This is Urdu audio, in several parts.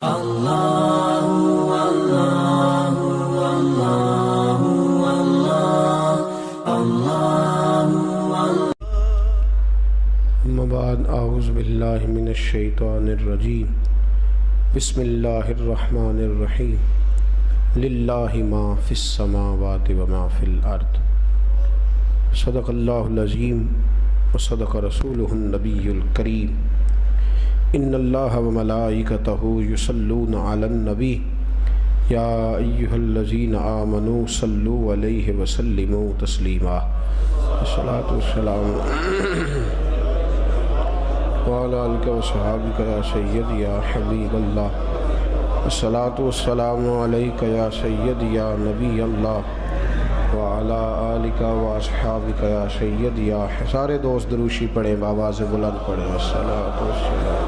اما بعد اعوذ باللہ من الشیطان الرجیم بسم اللہ الرحمن الرحیم للہ ما فی السماوات وما فی الارض صدق اللہ العظیم وصدق رسولہ النبی الکریم ان اللہ وملائکتہ یصلون علی النبی یا ایہا الذین آمنوا صلوا علیہ وسلموا تسلیما الصلاۃ والسلام وعلی آلک وصحابک یا سید یا حبیب اللہ الصلاۃ والسلام علیک یا سید یا نبی اللہ وعلی آلک واصحابک یا سید یا سارے دوست دروشی پڑھیں بآواز بلند پڑھیں الصلاۃ والسلام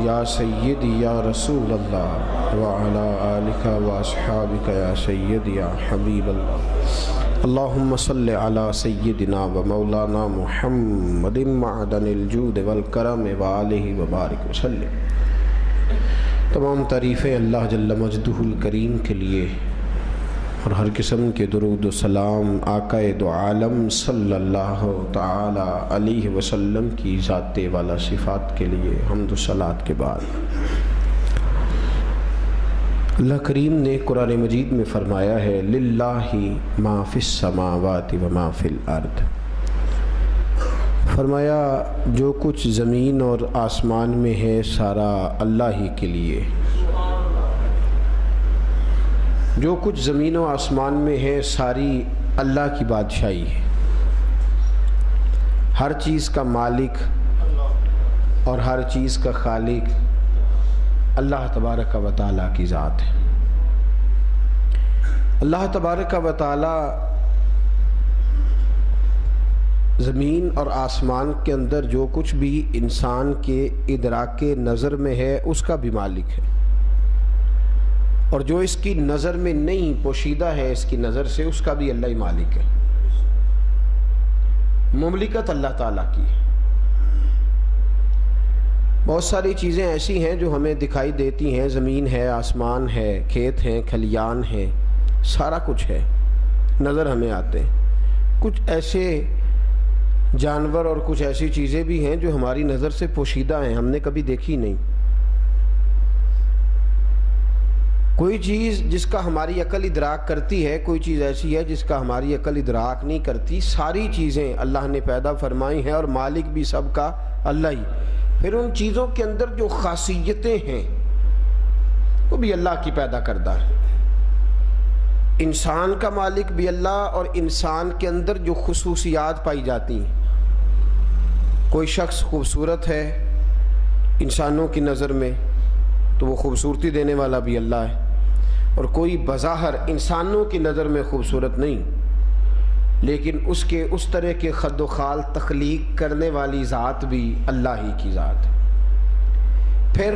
یا سید یا رسول اللہ وعلی آلک واصحابک یا سید یا حبیب اللہ اللہم صلی علی سیدنا و مولانا محمد معدن الجود والکرم وآلہ وبارک وسلم۔ تمام تعریفیں اللہ جل مجدہ الکریم کے لیے اور ہر قسم کے درود و سلام آقا دو عالم صلی اللہ تعالی علیہ وسلم کی ذات والا صفات کے لیے حمد و صلوات کے بعد اللہ کریم نے قرآن مجید میں فرمایا ہے للہ ما فی السماوات وما فی الارض، فرمایا جو کچھ زمین اور آسمان میں ہے سارا اللہ ہی کے لیے، جو کچھ زمین و آسمان میں ہے ساری اللہ کی بادشاہی ہے، ہر چیز کا مالک اور ہر چیز کا خالق اللہ تبارک و تعالیٰ کی ذات ہے۔ اللہ تبارک و تعالیٰ زمین اور آسمان کے اندر جو کچھ بھی انسان کے ادراک نظر میں ہے اس کا بھی مالک ہے، اور جو اس کی نظر میں نہیں پوشیدہ ہے اس کی نظر سے اس کا بھی اللہ ہی مالک ہے۔ مملکت اللہ تعالیٰ کی ہے۔ بہت ساری چیزیں ایسی ہیں جو ہمیں دکھائی دیتی ہیں، زمین ہے، آسمان ہے، کھیت ہیں، کھلیان ہیں، سارا کچھ ہے، نظر ہمیں آتے ہیں۔ کچھ ایسے جانور اور کچھ ایسی چیزیں بھی ہیں جو ہماری نظر سے پوشیدہ ہیں، ہم نے کبھی دیکھی نہیں۔ کوئی چیز جس کا ہماری عقل ادراک کرتی ہے، کوئی چیز ایسی ہے جس کا ہماری عقل ادراک نہیں کرتی۔ ساری چیزیں اللہ نے پیدا فرمائی ہیں اور مالک بھی سب کا اللہ ہی۔ پھر ان چیزوں کے اندر جو خاصیتیں ہیں وہ بھی اللہ کی پیدا کردہ ہے۔ انسان کا مالک بھی اللہ، اور انسان کے اندر جو خصوصیات پائی جاتی ہیں، کوئی شخص خوبصورت ہے انسانوں کی نظر میں تو وہ خوبصورتی دینے والا بھی اللہ ہے، اور کوئی بظاہر انسانوں کی نظر میں خوبصورت نہیں لیکن اس کے اس طرح کے خد و خال تخلیق کرنے والی ذات بھی اللہ ہی کی ذات ہے۔ پھر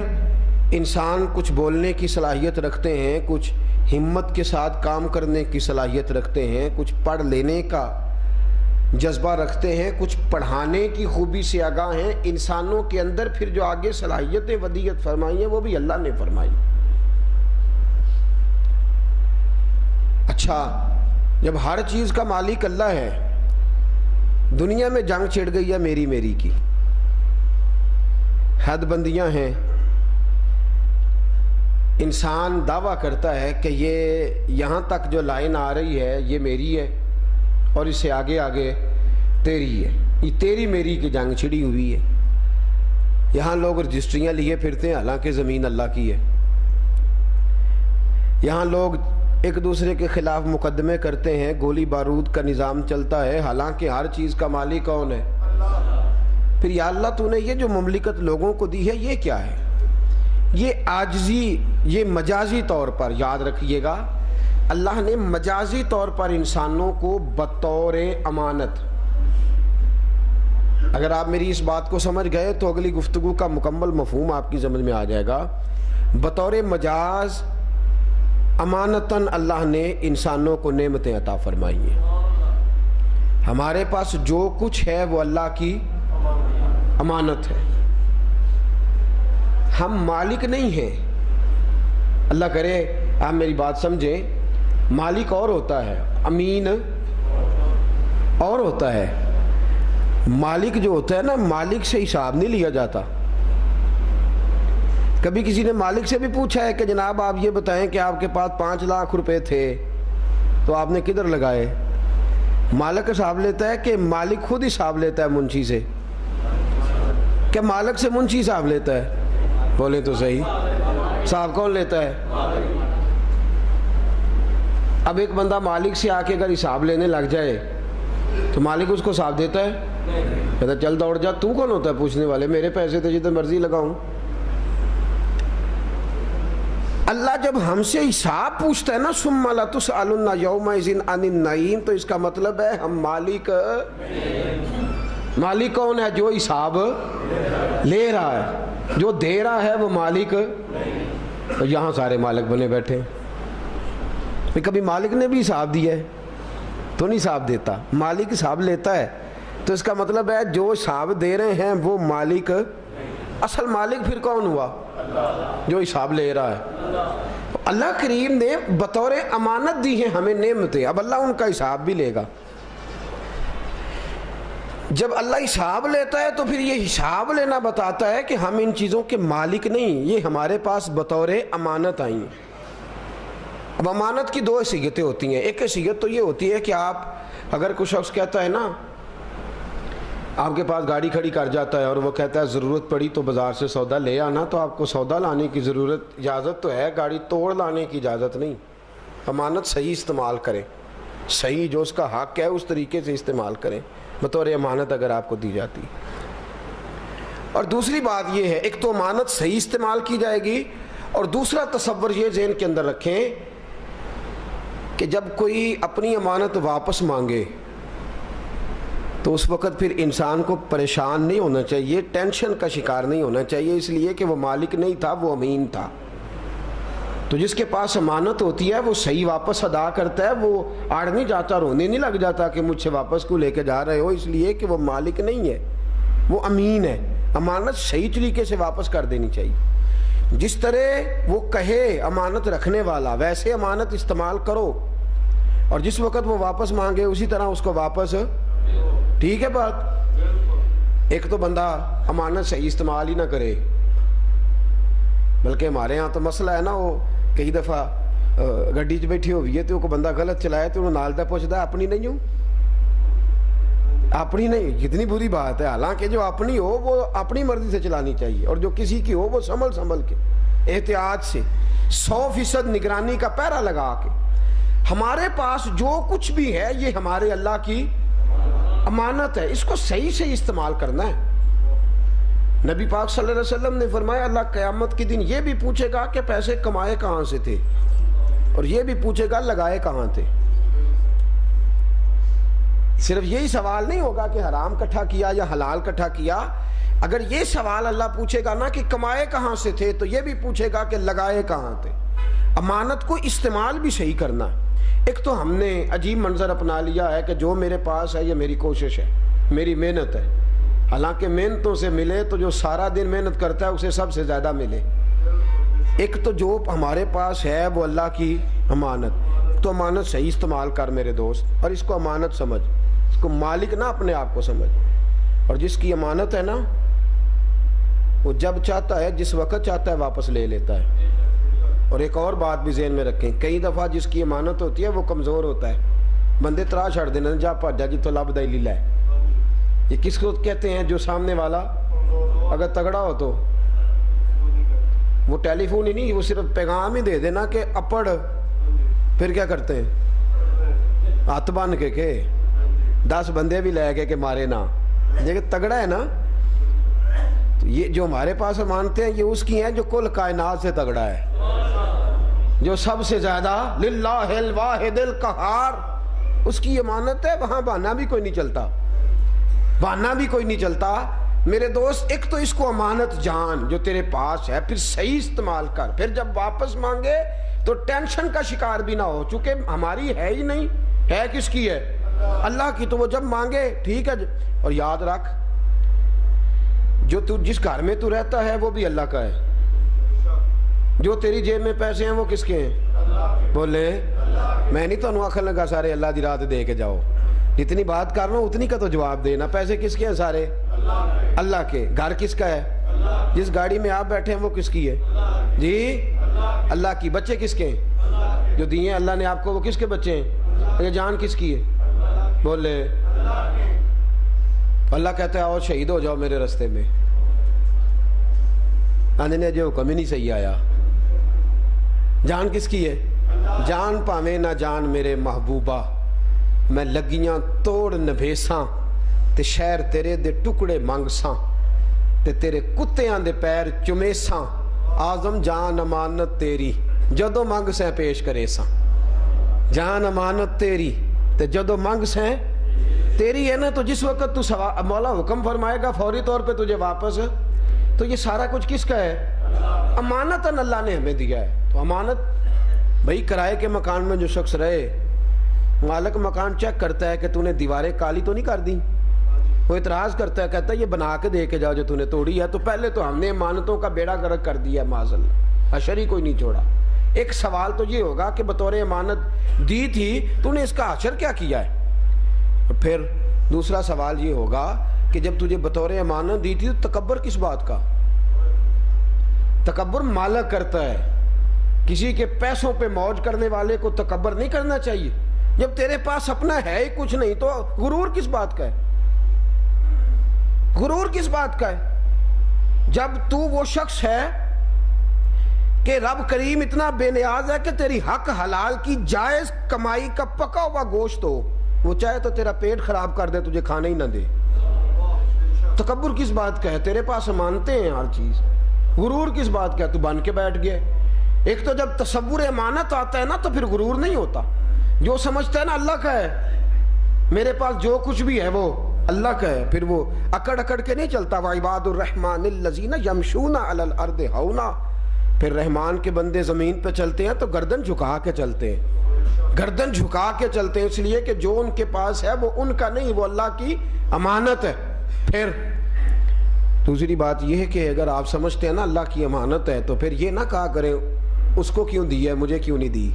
انسان کچھ بولنے کی صلاحیت رکھتے ہیں، کچھ ہمت کے ساتھ کام کرنے کی صلاحیت رکھتے ہیں، کچھ پڑھ لینے کا جذبہ رکھتے ہیں، کچھ پڑھانے کی خوبی سے آگاہ ہیں۔ انسانوں کے اندر پھر جو آگے صلاحیتیں ودیعت فرمائی ہیں وہ بھی اللہ نے فرمائی۔ اچھا، جب ہر چیز کا مالک اللہ ہے، دنیا میں جنگ چھڑ گئی ہے میری میری کی، حد بندیاں ہیں، انسان دعویٰ کرتا ہے کہ یہ یہاں تک جو لائن آ رہی ہے یہ میری ہے اور اس سے آگے آگے تیری ہے، یہ تیری میری کی جنگ چھڑی ہوئی ہے۔ یہاں لوگ رجسٹریاں لیے پھرتے ہیں حالانکہ زمین اللہ کی ہے۔ یہاں لوگ ایک دوسرے کے خلاف مقدمے کرتے ہیں، گولی بارود کا نظام چلتا ہے، حالانکہ ہر چیز کا مالک کون ہے؟ اللہ۔ پھر یا اللہ تو نے یہ جو مملکت لوگوں کو دی ہے یہ کیا ہے؟ یہ عاجزی، یہ مجازی طور پر یاد رکھیے گا، اللہ نے مجازی طور پر انسانوں کو بطور امانت، اگر آپ میری اس بات کو سمجھ گئے تو اگلی گفتگو کا مکمل مفہوم آپ کی سمجھ میں آ جائے گا۔ بطور مجاز امانتاً اللہ نے انسانوں کو نعمتیں عطا فرمائی ہیں۔ ہمارے پاس جو کچھ ہے وہ اللہ کی امانت ہے۔ ہم مالک نہیں ہیں. اللہ کرے آپ میری بات سمجھیں. مالک اور ہوتا ہے, امین اور ہوتا ہے. مالک جو ہوتا ہے نا, مالک سے حساب نہیں لیا جاتا. کبھی کسی نے مالک سے بھی پوچھا ہے کہ جناب آپ یہ بتائیں کہ آپ کے پاس 5 لاکھ روپے تھے تو آپ نے کدھر لگائے؟ مالک حساب لیتا ہے کہ مالک خود حساب لیتا ہے منشی سے؟ کہ مالک سے منشی حساب لیتا ہے؟ بولے تو صحیح. حساب کون لیتا ہے؟ اب ایک بندہ مالک سے آ کے اگر حساب لینے لگ جائے تو مالک اس کو حساب دیتا ہے؟ کہتا چل دوڑ جا, تو کون ہوتا ہے پوچھنے والے, میرے پیسے تو جتنے مرضی لگاؤں. اللہ جب ہم سے حساب پوچھتا ہے نا, ثم لتسألن یومئذ عن النعیم, تو اس کا مطلب ہے ہم مالک کون ہے؟ جو حساب لے رہا ہے, جو دے رہا ہے وہ مالک. یہاں سارے مالک بنے بیٹھے. کبھی مالک نے بھی حساب دیا ہے تو نہیں حساب دیتا, مالک حساب لیتا ہے. تو اس کا مطلب ہے جو حساب دے رہے ہیں وہ مالک. اصل مالک پھر کون ہوا؟ جو حساب لے رہا ہے. اللہ کریم نے بطور امانت دی ہیں ہمیں نعمتیں, اب اللہ ان کا حساب بھی لے گا. جب اللہ حساب لیتا ہے تو پھر یہ حساب لینا بتاتا ہے کہ ہم ان چیزوں کے مالک نہیں, یہ ہمارے پاس بطور امانت آئی ہیں. اب امانت کی 2 حیثیتیں ہوتی ہیں. ایک حیثیت تو یہ ہوتی ہے کہ آپ اگر کوئی شخص کہتا ہے نا, آپ کے پاس گاڑی کھڑی کر جاتا ہے اور وہ کہتا ہے ضرورت پڑی تو بازار سے سودا لے آنا, تو آپ کو سودا لانے کی اجازت تو ہے, گاڑی توڑ لانے کی اجازت نہیں. امانت صحیح استعمال کریں, صحیح جو اس کا حق ہے اس طریقے سے استعمال کریں, بطور امانت اگر آپ کو دی جاتی. اور دوسری بات یہ ہے, ایک تو امانت صحیح استعمال کی جائے گی, اور دوسرا تصور یہ ذہن کے اندر رکھیں کہ جب کوئی اپنی امانت واپس مانگے تو اس وقت پھر انسان کو پریشان نہیں ہونا چاہیے, ٹینشن کا شکار نہیں ہونا چاہیے, اس لیے کہ وہ مالک نہیں تھا, وہ امین تھا. تو جس کے پاس امانت ہوتی ہے وہ صحیح واپس ادا کرتا ہے, وہ آڑ نہیں جاتا, رونے نہیں لگ جاتا کہ مجھ سے واپس کو لے کے جا رہے ہو, اس لیے کہ وہ مالک نہیں ہے, وہ امین ہے. امانت صحیح طریقے سے واپس کر دینی چاہیے. جس طرح وہ کہے امانت رکھنے والا ویسے امانت استعمال کرو, اور جس وقت وہ واپس مانگے اسی طرح اس کو واپس. ٹھیک ہے بات؟ ایک تو بندہ امانت صحیح استعمال ہی نہ کرے, بلکہ ہمارے ہاں تو مسئلہ ہے نا, وہ کئی دفعہ گڈی چ بیٹھی ہوئی ہے تو کوئی بندہ غلط چلائے تو انہوں نال دا پوچھتا ہے اپنی نہیں ہوں, اپنی نہیں. کتنی بری بات ہے, حالانکہ جو اپنی ہو وہ اپنی مرضی سے چلانی چاہیے, اور جو کسی کی ہو وہ سنبھل کے احتیاط سے 100% نگرانی کا پہرا لگا کے. ہمارے پاس جو کچھ بھی ہے یہ ہمارے اللہ کی امانت ہے, اس کو صحیح سے استعمال کرنا ہے. نبی پاک صلی اللہ علیہ وسلم نے فرمایا اللہ قیامت کے دن یہ بھی پوچھے گا کہ پیسے کمائے کہاں سے تھے, اور یہ بھی پوچھے گا لگائے کہاں تھے. صرف یہی سوال نہیں ہوگا کہ حرام کٹھا کیا یا حلال کٹھا کیا. اگر یہ سوال اللہ پوچھے گا نا کہ کمائے کہاں سے تھے, تو یہ بھی پوچھے گا کہ لگائے کہاں تھے. امانت کو استعمال بھی صحیح کرنا. ایک تو ہم نے عجیب منظر اپنا لیا ہے کہ جو میرے پاس ہے یہ میری کوشش ہے, میری محنت ہے. حالانکہ محنتوں سے ملے تو جو سارا دن محنت کرتا ہے اسے سب سے زیادہ ملے. ایک تو جو ہمارے پاس ہے وہ اللہ کی امانت. تو امانت صحیح استعمال کر میرے دوست, اور اس کو امانت سمجھ, اس کو مالک نہ اپنے آپ کو سمجھ. اور جس کی امانت ہے نا وہ جب چاہتا ہے جس وقت چاہتا ہے واپس لے لیتا ہے. اور ایک اور بات بھی ذہن میں رکھیں, کئی دفعہ جس کی امانت ہوتی ہے وہ کمزور ہوتا ہے, بندے ترا چھڑ دینا جا پھٹ جا جتوں لب دے لے. یہ کس کو کہتے ہیں؟ جو سامنے والا اگر تگڑا ہو تو وہ ٹیلی فون ہی نہیں, وہ صرف پیغام ہی دے دینا کہ اپڑ, پھر کیا کرتے ہیں ہاتھ بن کے 10 بندے بھی لے گئے کہ مارے نہ. یہ تگڑا ہے نا, تو یہ جو ہمارے پاس مانتے ہیں یہ اس کی ہیں جو کل کائنات سے تگڑا ہے, جو سب سے زیادہ للہ الواحد القہار, اس کی امانت ہے. وہاں بہانہ بھی کوئی نہیں چلتا, بہانہ بھی کوئی نہیں چلتا میرے دوست. ایک تو اس کو امانت جان جو تیرے پاس ہے, پھر صحیح استعمال کر, پھر جب واپس مانگے تو ٹینشن کا شکار بھی نہ ہو, چونکہ ہماری ہے ہی نہیں, ہے کس کی ہے؟ اللہ کی. تو وہ جب مانگے ٹھیک ہے. اور یاد رکھ جو تو جس گھر میں تو رہتا ہے وہ بھی اللہ کا ہے, جو تیری جیب میں پیسے ہیں وہ کس کے ہیں؟ بولے میں نہیں تو آخر لگا سارے اللہ دی رات دے کے جاؤ، جتنی بات کر رہا ہوں اتنی کا تو جواب دینا۔ پیسے کس کے ہیں سارے؟ اللہ کے۔ گھر کس کا ہے؟ جس گاڑی میں آپ بیٹھے ہیں وہ کس کی ہے؟ جی اللہ کی۔ بچے کس کے ہیں؟ جو دیے اللہ نے آپ کو وہ کس کے بچے ہیں؟ یہ جان کس کی ہے؟ بولے اللہ کہتا ہے آؤ شہید ہو جاؤ میرے رستے میں، آنے نے جو حکم ہی نہیں صحیح آیا۔ جان کس کی ہے؟ جان پاویں نہ جان میرے محبوبہ، میں لگیاں توڑ نبھیساں تے شہر تیرے دے ٹکڑے منگساں تے تیرے کتیاں دے پیر چمیساں، آزم جان امانت تیری جدو منگ سیں پیش کرے ساں۔ جان امانت تیری تے جدو منگ سیں تیری ہے نا، تو جس وقت تو مولا حکم فرمائے گا فوری طور پہ تجھے واپس، تو یہ سارا کچھ کس کا ہے؟ امانتاً اللہ نے ہمیں دیا ہے۔ تو امانت بھائی کرائے کے مکان میں جو شخص رہے، مالک مکان چیک کرتا ہے کہ تو نے دیواریں کالی تو نہیں کر دی، وہ اعتراض کرتا ہے، کہتا ہے یہ بنا کے دے کے جاؤ جو تو نے توڑی ہے۔ تو پہلے تو ہم نے امانتوں کا بیڑا غرق کر دیا ہے معاذ اللہ، حشر ہی کوئی نہیں چھوڑا۔ ایک سوال تو یہ ہوگا کہ بطور امانت دی تھی تو نے اس کا حشر کیا کیا ہے؟ اور پھر دوسرا سوال یہ ہوگا کہ جب تجھے بطور امانت دی تھی تو تکبر کس بات کا؟ تکبر مالک کرتا ہے، کسی کے پیسوں پہ موج کرنے والے کو تکبر نہیں کرنا چاہیے۔ جب تیرے پاس اپنا ہے ہی کچھ نہیں تو غرور کس بات کا ہے؟ غرور کس بات کا ہے؟ جب تو وہ شخص ہے کہ رب کریم اتنا بے نیاز ہے کہ تیری حق حلال کی جائز کمائی کا پکا ہوا گوشت ہو، وہ چاہے تو تیرا پیٹ خراب کر دے، تجھے کھانا ہی نہ دے۔ تکبر کس بات کا ہے؟ تیرے پاس امانتیں ہیں ہر چیز، غرور کس بات کا ہے؟ تو بن کے بیٹھ گیا۔ ایک تو جب تصور امانت آتا ہے نا تو پھر غرور نہیں ہوتا، جو سمجھتا ہے نا اللہ کا ہے، میرے پاس جو کچھ بھی ہے وہ اللہ کا ہے، پھر وہ اکڑ اکڑ کے نہیں چلتا۔ وعباد الرحمن الذین یمشون علی الارض ہونا، پھر رحمان کے بندے زمین پہ چلتے ہیں تو گردن جھکا کے چلتے ہیں، گردن جھکا کے چلتے ہیں، اس لیے کہ جو ان کے پاس ہے وہ ان کا نہیں، وہ اللہ کی امانت ہے۔ پھر دوسری بات یہ ہے کہ اگر آپ سمجھتے ہیں نا اللہ کی امانت ہے تو پھر یہ نہ کہا کریں اس کو کیوں دی ہے مجھے کیوں نہیں دی۔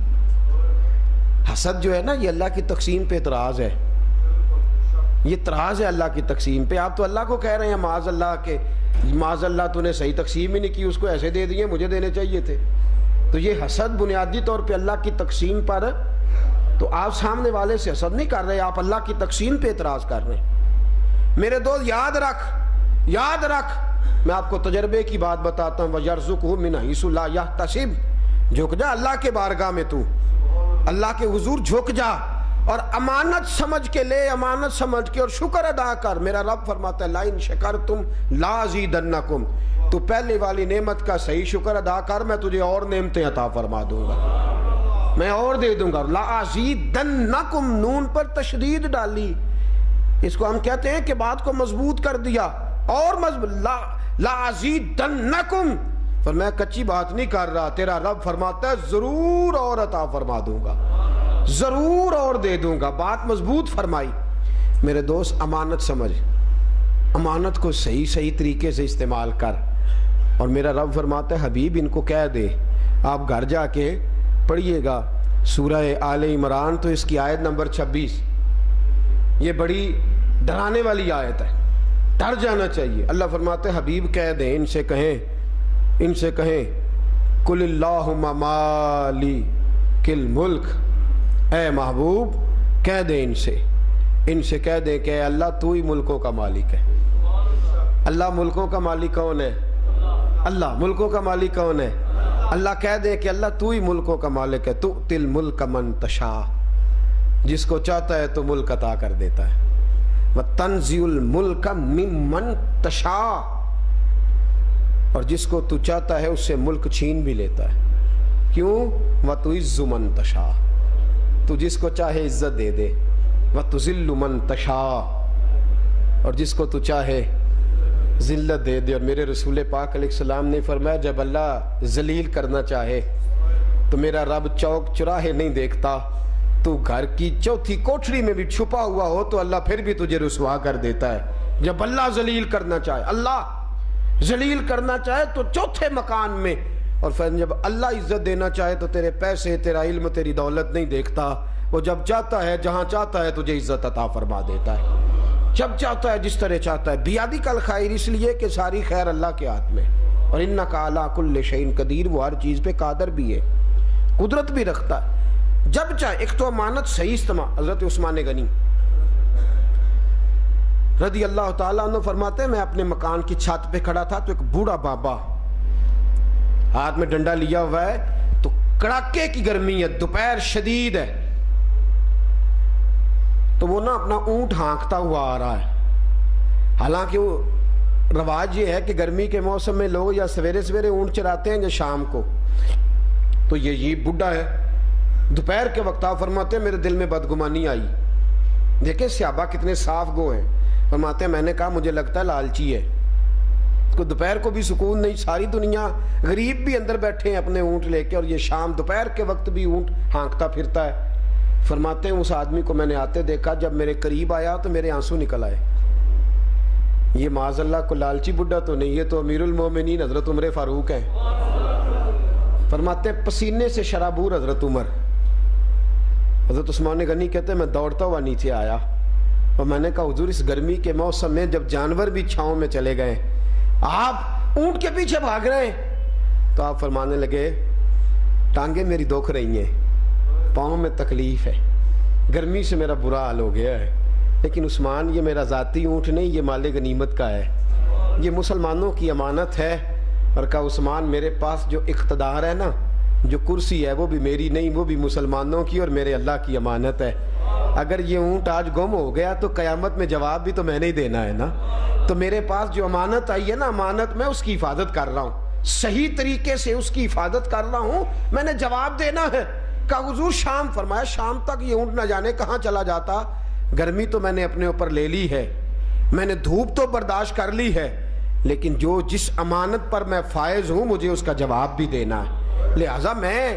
حسد جو ہے نا یہ اللہ کی تقسیم پہ اعتراض ہے، یہ اعتراض ہے اللہ کی تقسیم پہ۔ آپ تو اللہ کو کہہ رہے ہیں معاذ اللہ کہ معاذ اللہ تو نے صحیح تقسیم ہی نہیں کی، اس کو ایسے دے دیے، مجھے دینے چاہیے تھے۔ تو یہ حسد بنیادی طور پہ اللہ کی تقسیم پر، تو آپ سامنے والے سے حسد نہیں کر رہے، آپ اللہ کی تقسیم پہ اعتراض کر رہے ہیں۔ میرے دوست یاد رکھ، یاد رکھ، میں آپ کو تجربے کی بات بتاتا ہوں۔ وَيَرْزُقْهُ مِنْ حَيْثُ لَا يَحْتَسِبُ، جھک جا اللہ کے بارگاہ میں، تو اللہ کے حضور جھک جا اور امانت سمجھ کے لے، امانت سمجھ کے اور شکر ادا کر۔ میرا رب فرماتا ہے لَإِن شَكَرْتُمْ لَأَزِيدَنَّكُمْ، تو پہلے والی نعمت کا صحیح شکر ادا کر، میں تجھے اور نعمتیں عطا فرما دوں گا، میں اور دے دوں گا۔ لَأَزِيدَنَّكُمْ، نون پر تشدید ڈالی، اس کو ہم کہتے ہیں کہ بات کو مضبوط کر دیا، اور مضبوط۔ لَأَزِيدَنَّكُمْ، پر میں کچی بات نہیں کر رہا، تیرا رب فرماتا ہے ضرور اور عطا فرما دوں گا، ضرور اور دے دوں گا۔ بات مضبوط فرمائی۔ میرے دوست امانت سمجھ، امانت کو صحیح صحیح طریقے سے استعمال کر، اور میرا رب فرماتا ہے حبیب ان کو کہہ دے، آپ گھر جا کے پڑھیے گا سورہ آل عمران، تو اس کی آیت نمبر 26، یہ بڑی ڈرانے والی آیت ہے، ڈر جانا چاہیے۔ اللہ فرماتے ہیں حبیب کہہ دیں، ان سے کہیں، ان سے کہیں قل اللہم مالک الملک، اے محبوب کہہ دیں ان سے کہہ دیں کہ اے اللہ تو ہی ملکوں کا مالک ہے۔ اللہ ملکوں کا مالک کون ہے؟ اللہ ملکوں کا مالک کون ہے؟ اللہ کہہ دیں کہ اللہ تو ہی ملکوں کا مالک ہے۔ تؤتی الملک من تشاء، جس کو چاہتا ہے تو ملک عطا کر دیتا ہے۔ وَتَنزِعُ الْمُلْكَ مِمَّن تَشَاءُ، اور جس کو تو چاہتا ہے اس سے ملک چھین بھی لیتا ہے۔ کیوں؟ وَتُعِزُّ مَن تَشَاءُ، تو جس کو چاہے عزت دے دے۔ وَتُذِلُّ مَن تَشَاءُ، اور جس کو تو چاہے ذلت دے دے۔ اور میرے رسول پاک علیہ السلام نے فرمایا جب اللہ ذلیل کرنا چاہے تو میرا رب چوک چراہے نہیں دیکھتا، تو گھر کی چوتھی کوٹھری میں بھی چھپا ہوا ہو تو اللہ پھر بھی تجھے رسوا کر دیتا ہے۔ جب اللہ ذلیل کرنا چاہے، اللہ ذلیل کرنا چاہے تو چوتھے مکان میں اور پھر جب اللہ عزت دینا چاہے تو تیرے پیسے، تیرا علم، تیری دولت نہیں دیکھتا، وہ جب چاہتا ہے جہاں چاہتا ہے تجھے عزت عطا فرما دیتا ہے، جب چاہتا ہے جس طرح چاہتا ہے۔ بیادک الخیر، اس لیے کہ ساری خیر اللہ کے ہاتھ میں، اور انک علی کل شیء قدیر، وہ ہر چیز پہ قادر بھی ہے، قدرت بھی رکھتا ہے جب چاہے۔ ایک تو امانت صحیح استعمال۔ حضرت عثمان غنی رضی اللہ تعالیٰ عنہ فرماتے ہیں میں اپنے مکان کی چھت پہ کھڑا تھا تو ایک بوڑھا بابا ہاتھ میں ڈنڈا لیا ہوا ہے، تو کڑاکے کی گرمی ہے، دوپہر شدید ہے، تو وہ نا اپنا اونٹ ہانکتا ہوا آ رہا ہے۔ حالانکہ وہ رواج یہ ہے کہ گرمی کے موسم میں لوگ یا سویرے سویرے اونٹ چراتے ہیں یا شام کو، تو یہ بڈھا ہے دوپہر کے وقت۔ آپ فرماتے ہیں میرے دل میں بدگمانی آئی، دیکھیں صحابہ کتنے صاف گو ہیں، فرماتے ہیں میں نے کہا مجھے لگتا ہے لالچی ہے، اس کو دوپہر کو بھی سکون نہیں، ساری دنیا غریب بھی اندر بیٹھے ہیں اپنے اونٹ لے کے، اور یہ شام دوپہر کے وقت بھی اونٹ ہانکتا پھرتا ہے۔ فرماتے ہیں اس آدمی کو میں نے آتے دیکھا، جب میرے قریب آیا تو میرے آنسو نکل آئے۔ یہ معاذ اللہ کو لالچی بڈھا تو نہیں، یہ تو امیر المومنین حضرت عمر فاروق ہیں۔ فرماتے ہیں پسینے سے شرابور حضرت عمر۔ حضرت عثمان غنی کہتے ہیں میں دوڑتا ہوا نیچے آیا اور میں نے کہا حضور اس گرمی کے موسم میں جب جانور بھی چھاؤں میں چلے گئے، آپ اونٹ کے پیچھے بھاگ رہے ہیں؟ تو آپ فرمانے لگے ٹانگیں میری دکھ رہی ہیں، پاؤں میں تکلیف ہے، گرمی سے میرا برا حال ہو گیا ہے، لیکن عثمان یہ میرا ذاتی اونٹ نہیں، یہ مال غنیمت کا ہے، یہ مسلمانوں کی امانت ہے۔ اور کہا عثمان میرے پاس جو اقتدار ہے نا، جو کرسی ہے وہ بھی میری نہیں، وہ بھی مسلمانوں کی اور میرے اللہ کی امانت ہے۔ اگر یہ اونٹ آج گم ہو گیا تو قیامت میں جواب بھی تو میں نے ہی دینا ہے نا، تو میرے پاس جو امانت آئی ہے نا، امانت میں اس کی حفاظت کر رہا ہوں، صحیح طریقے سے اس کی حفاظت کر رہا ہوں، میں نے جواب دینا ہے۔ کہا حضور شام، فرمایا شام تک یہ اونٹ نہ جانے کہاں چلا جاتا، گرمی تو میں نے اپنے اوپر لے لی ہے، میں نے دھوپ تو برداشت کر لی ہے، لیکن جو جس امانت پر میں فائز ہوں مجھے اس کا جواب بھی دینا ہے، لہٰذا میں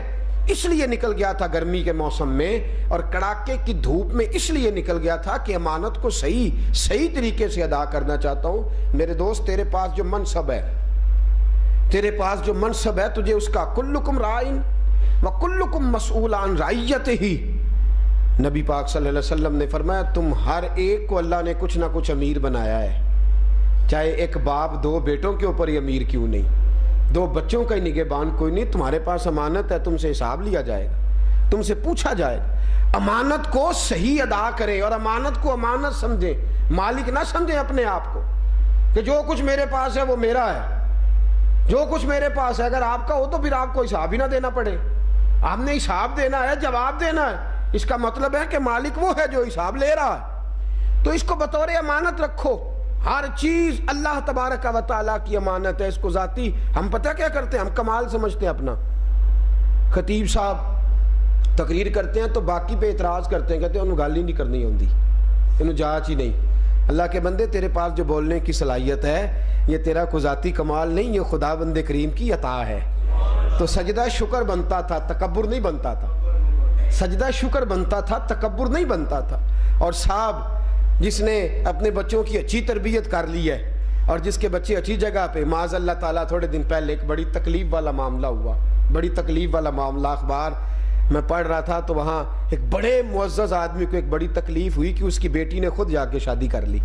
اس لیے نکل گیا تھا گرمی کے موسم میں اور کڑاکے کی دھوپ میں، اس لیے نکل گیا تھا کہ امانت کو صحیح طریقے سے ادا کرنا چاہتا ہوں۔ میرے دوست تیرے پاس جو منصب ہے، تیرے پاس جو منصب ہے، تجھے اس کا کلکم رائن وکلکم مسئول عن رعیتہ، نبی پاک صلی اللہ علیہ وسلم نے فرمایا تم ہر ایک کو اللہ نے کچھ نہ کچھ امیر بنایا ہے، چاہے ایک باپ دو بیٹوں کے اوپر ہی امیر کیوں نہیں، دو بچوں کا ہی نگہبان کوئی نہیں، تمہارے پاس امانت ہے، تم سے حساب لیا جائے گا، تم سے پوچھا جائے گا۔ امانت کو صحیح ادا کریں اور امانت کو امانت سمجھیں، مالک نہ سمجھیں اپنے آپ کو کہ جو کچھ میرے پاس ہے وہ میرا ہے، جو کچھ میرے پاس ہے اگر آپ کا ہو تو پھر آپ کو حساب ہی نہ دینا پڑے، آپ نے حساب دینا ہے، جواب دینا ہے، اس کا مطلب ہے کہ مالک وہ ہے جو حساب لے رہا ہے، تو اس کو بطور امانت رکھو۔ ہر چیز اللہ تبارک و تعالیٰ کی امانت ہے، اس کو ذاتی ہم پتہ کیا کرتے ہیں، ہم کمال سمجھتے ہیں اپنا۔ خطیب صاحب تقریر کرتے ہیں تو باقی پہ اعتراض کرتے ہیں، کہتے ہیں انہوں گال ہی نہیں کرنی ہوندی، انہوں جانچ ہی نہیں۔ اللہ کے بندے تیرے پاس جو بولنے کی صلاحیت ہے یہ تیرا کوئی ذاتی کمال نہیں، یہ خدا بند کریم کی عطا ہے۔ تو سجدہ شکر بنتا تھا، تکبر نہیں بنتا تھا، سجدہ شکر بنتا تھا، تکبر نہیں بنتا تھا۔ اور صاحب جس نے اپنے بچوں کی اچھی تربیت کر لی ہے اور جس کے بچے اچھی جگہ پہ، معاذ اللہ تعالیٰ تھوڑے دن پہلے ایک بڑی تکلیف والا معاملہ ہوا، بڑی تکلیف والا معاملہ، اخبار میں پڑھ رہا تھا تو وہاں ایک بڑے معزز آدمی کو ایک بڑی تکلیف ہوئی کہ اس کی بیٹی نے خود جا کے شادی کر لی،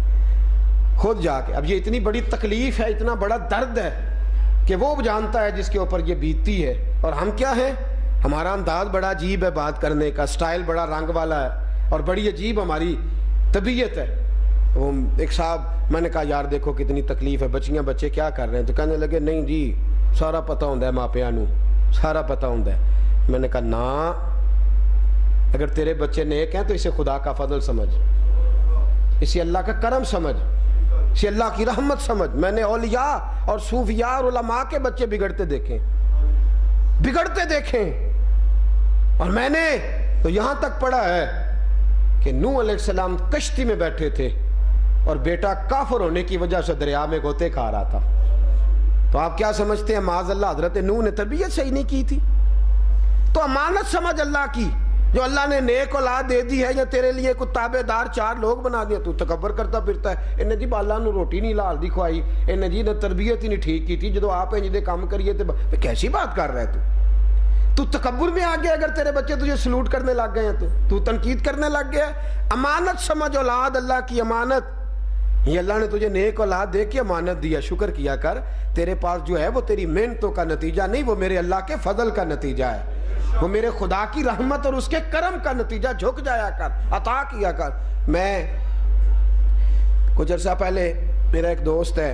خود جا کے۔ اب یہ اتنی بڑی تکلیف ہے، اتنا بڑا درد ہے کہ وہ جانتا ہے جس کے اوپر یہ بیتتی ہے، اور ہم کیا ہیں، ہمارا انداز بڑا عجیب ہے بات کرنے کا، سٹائل بڑا رنگ والا ہے اور بڑی عجیب ہماری طبیعت ہے۔ وہ ایک صاحب، میں نے کہا یار دیکھو کتنی تکلیف ہے، بچیاں بچے کیا کر رہے ہیں، تو کہنے لگے نہیں جی سارا پتہ ہوتا ہے ماپیاں نو، سارا پتہ ہوتا ہے۔ میں نے کہا نا، اگر تیرے بچے نیک ہیں تو اسے خدا کا فضل سمجھ، اسے اللہ کا کرم سمجھ، اسے اللہ کی رحمت سمجھ۔ میں نے اولیاء اور صوفیاء اور علماء کے بچے بگڑتے دیکھیں، اور میں نے تو یہاں تک پڑھا ہے کہ نوح علیہ السلام کشتی میں بیٹھے تھے اور بیٹا کافر ہونے کی وجہ سے دریا میں غوطے کھا رہا تھا، تو آپ کیا سمجھتے ہیں معاذ اللہ حضرت نوح نے تربیت صحیح نہیں کی تھی؟ تو امانت سمجھ اللہ کی، جو اللہ نے نیک اولاد دے دی ہے یا تیرے لیے کوئی تابع دار 4 لوگ بنا دیا، تو تکبر کرتا پھرتا ہے. انہیں جی بالا نو روٹی نہیں لال دی کھوائی، انہیں جی نے تربیت ہی نہیں ٹھیک کی تھی، جدو آپ دے کام کریے تو کیسی بات کر رہا ہے تو تکبر میں آ گیا. اگر تیرے بچے تجھے سلوٹ کرنے لگ گئے ہیں تو تنقید کرنے لگ گیا. امانت سمجھ اولاد اللہ کی امانت. یہ اللہ نے تجھے نیک اولاد دے کے امانت دیا، شکر کیا کر. تیرے پاس جو ہے وہ تیری محنتوں کا نتیجہ نہیں، وہ میرے اللہ کے فضل کا نتیجہ ہے، وہ میرے خدا کی رحمت اور اس کے کرم کا نتیجہ. جھک جایا کر، عطا کیا کر. میں کچھ عرصہ پہلے میرا ایک دوست ہے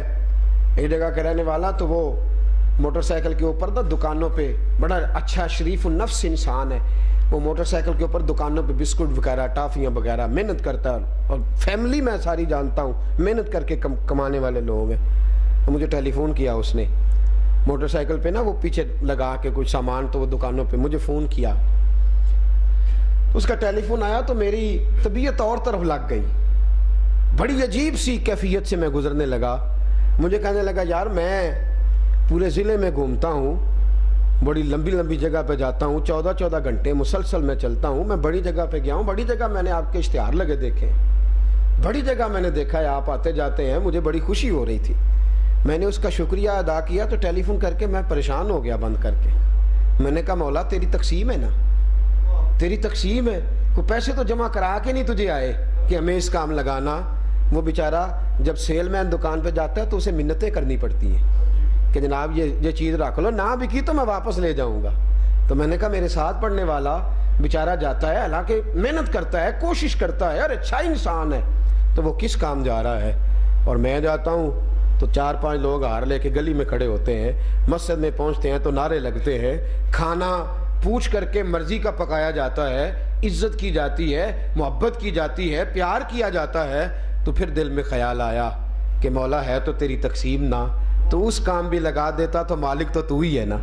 ایک جگہ کا رہنے والا، تو وہ موٹر سائیکل کے اوپر نا دکانوں پہ، بڑا اچھا شریف النفس انسان ہے، وہ موٹر سائیکل کے اوپر دکانوں پہ بسکٹ وغیرہ ٹافیاں وغیرہ محنت کرتا ہے. اور فیملی میں ساری جانتا ہوں محنت کر کے کمانے والے لوگ ہیں. مجھے ٹیلی فون کیا اس نے موٹر سائیکل پہ نا، وہ پیچھے لگا کے کچھ سامان، تو وہ دکانوں پہ مجھے فون کیا. اس کا ٹیلی فون آیا تو میری طبیعت اور طرف لگ گئی، بڑی عجیب سی کیفیت سے میں گزرنے لگا. مجھے کہنے لگا یار میں پورے ضلع میں گھومتا ہوں، بڑی لمبی لمبی جگہ پہ جاتا ہوں، 14 گھنٹے مسلسل میں چلتا ہوں. میں بڑی جگہ پہ گیا ہوں، بڑی جگہ میں نے آپ کے اشتہار لگے دیکھے، بڑی جگہ میں نے دیکھا ہے آپ آتے جاتے ہیں. مجھے بڑی خوشی ہو رہی تھی. میں نے اس کا شکریہ ادا کیا تو ٹیلی فون کر کے میں پریشان ہو گیا بند کر کے. میں نے کہا مولا تیری تقسیم ہے نا، تیری تقسیم ہے، کوئی پیسے تو جمع کرا کے نہیں تجھے آئے کہ ہمیں اس کام لگانا. وہ بیچارہ جب سیل مین دکان پہ جاتا ہے تو اسے منتیں کرنی پڑتی ہیں کہ جناب یہ چیز رکھ لو، نہ بکی تو میں واپس لے جاؤں گا. تو میں نے کہا میرے ساتھ پڑھنے والا بیچارہ جاتا ہے، حالانکہ محنت کرتا ہے، کوشش کرتا ہے اور اچھا انسان ہے، تو وہ کس کام جا رہا ہے. اور میں جاتا ہوں تو 4-5 لوگ ہار لے کے گلی میں کھڑے ہوتے ہیں، مسجد میں پہنچتے ہیں تو نعرے لگتے ہیں، کھانا پوچھ کر کے مرضی کا پکایا جاتا ہے، عزت کی جاتی ہے، محبت کی جاتی ہے، پیار کیا جاتا ہے. تو پھر دل میں خیال آیا کہ مولا ہے تو تیری تقسیم نہ، تو اس کام بھی لگا دیتا تو مالک تو ہی ہے نا،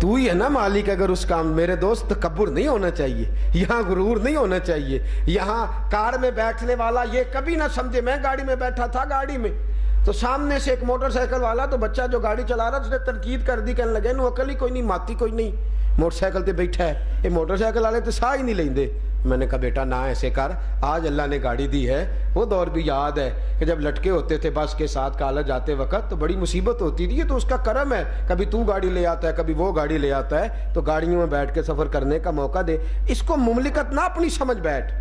تو ہی ہے نا مالک. اگر اس کام، میرے دوست تکبر نہیں ہونا چاہیے، یہاں غرور نہیں ہونا چاہیے. یہاں کار میں بیٹھنے والا یہ کبھی نہ سمجھے. میں گاڑی میں بیٹھا تھا، گاڑی میں تو سامنے سے ایک موٹر سائیکل والا، تو بچہ جو گاڑی چلا رہا اس نے تنقید کر دی، کہنے لگے نو عقل ہی کوئی نہیں، ماتی کوئی نہیں، موٹر سائیکل تے بیٹھا ہے، یہ موٹر سائیکل والے تو ساہ ہی نہیں لیندے. میں نے کہا بیٹا نہ ایسے کر، آج اللہ نے گاڑی دی ہے. وہ دور بھی یاد ہے کہ جب لٹکے ہوتے تھے بس کے ساتھ کالج جاتے وقت تو بڑی مصیبت ہوتی تھی. یہ تو اس کا کرم ہے، کبھی تو گاڑی لے آتا ہے، کبھی وہ گاڑی لے آتا ہے، تو گاڑیوں میں بیٹھ کے سفر کرنے کا موقع دے. اس کو مملکت نہ اپنی سمجھ بیٹھ،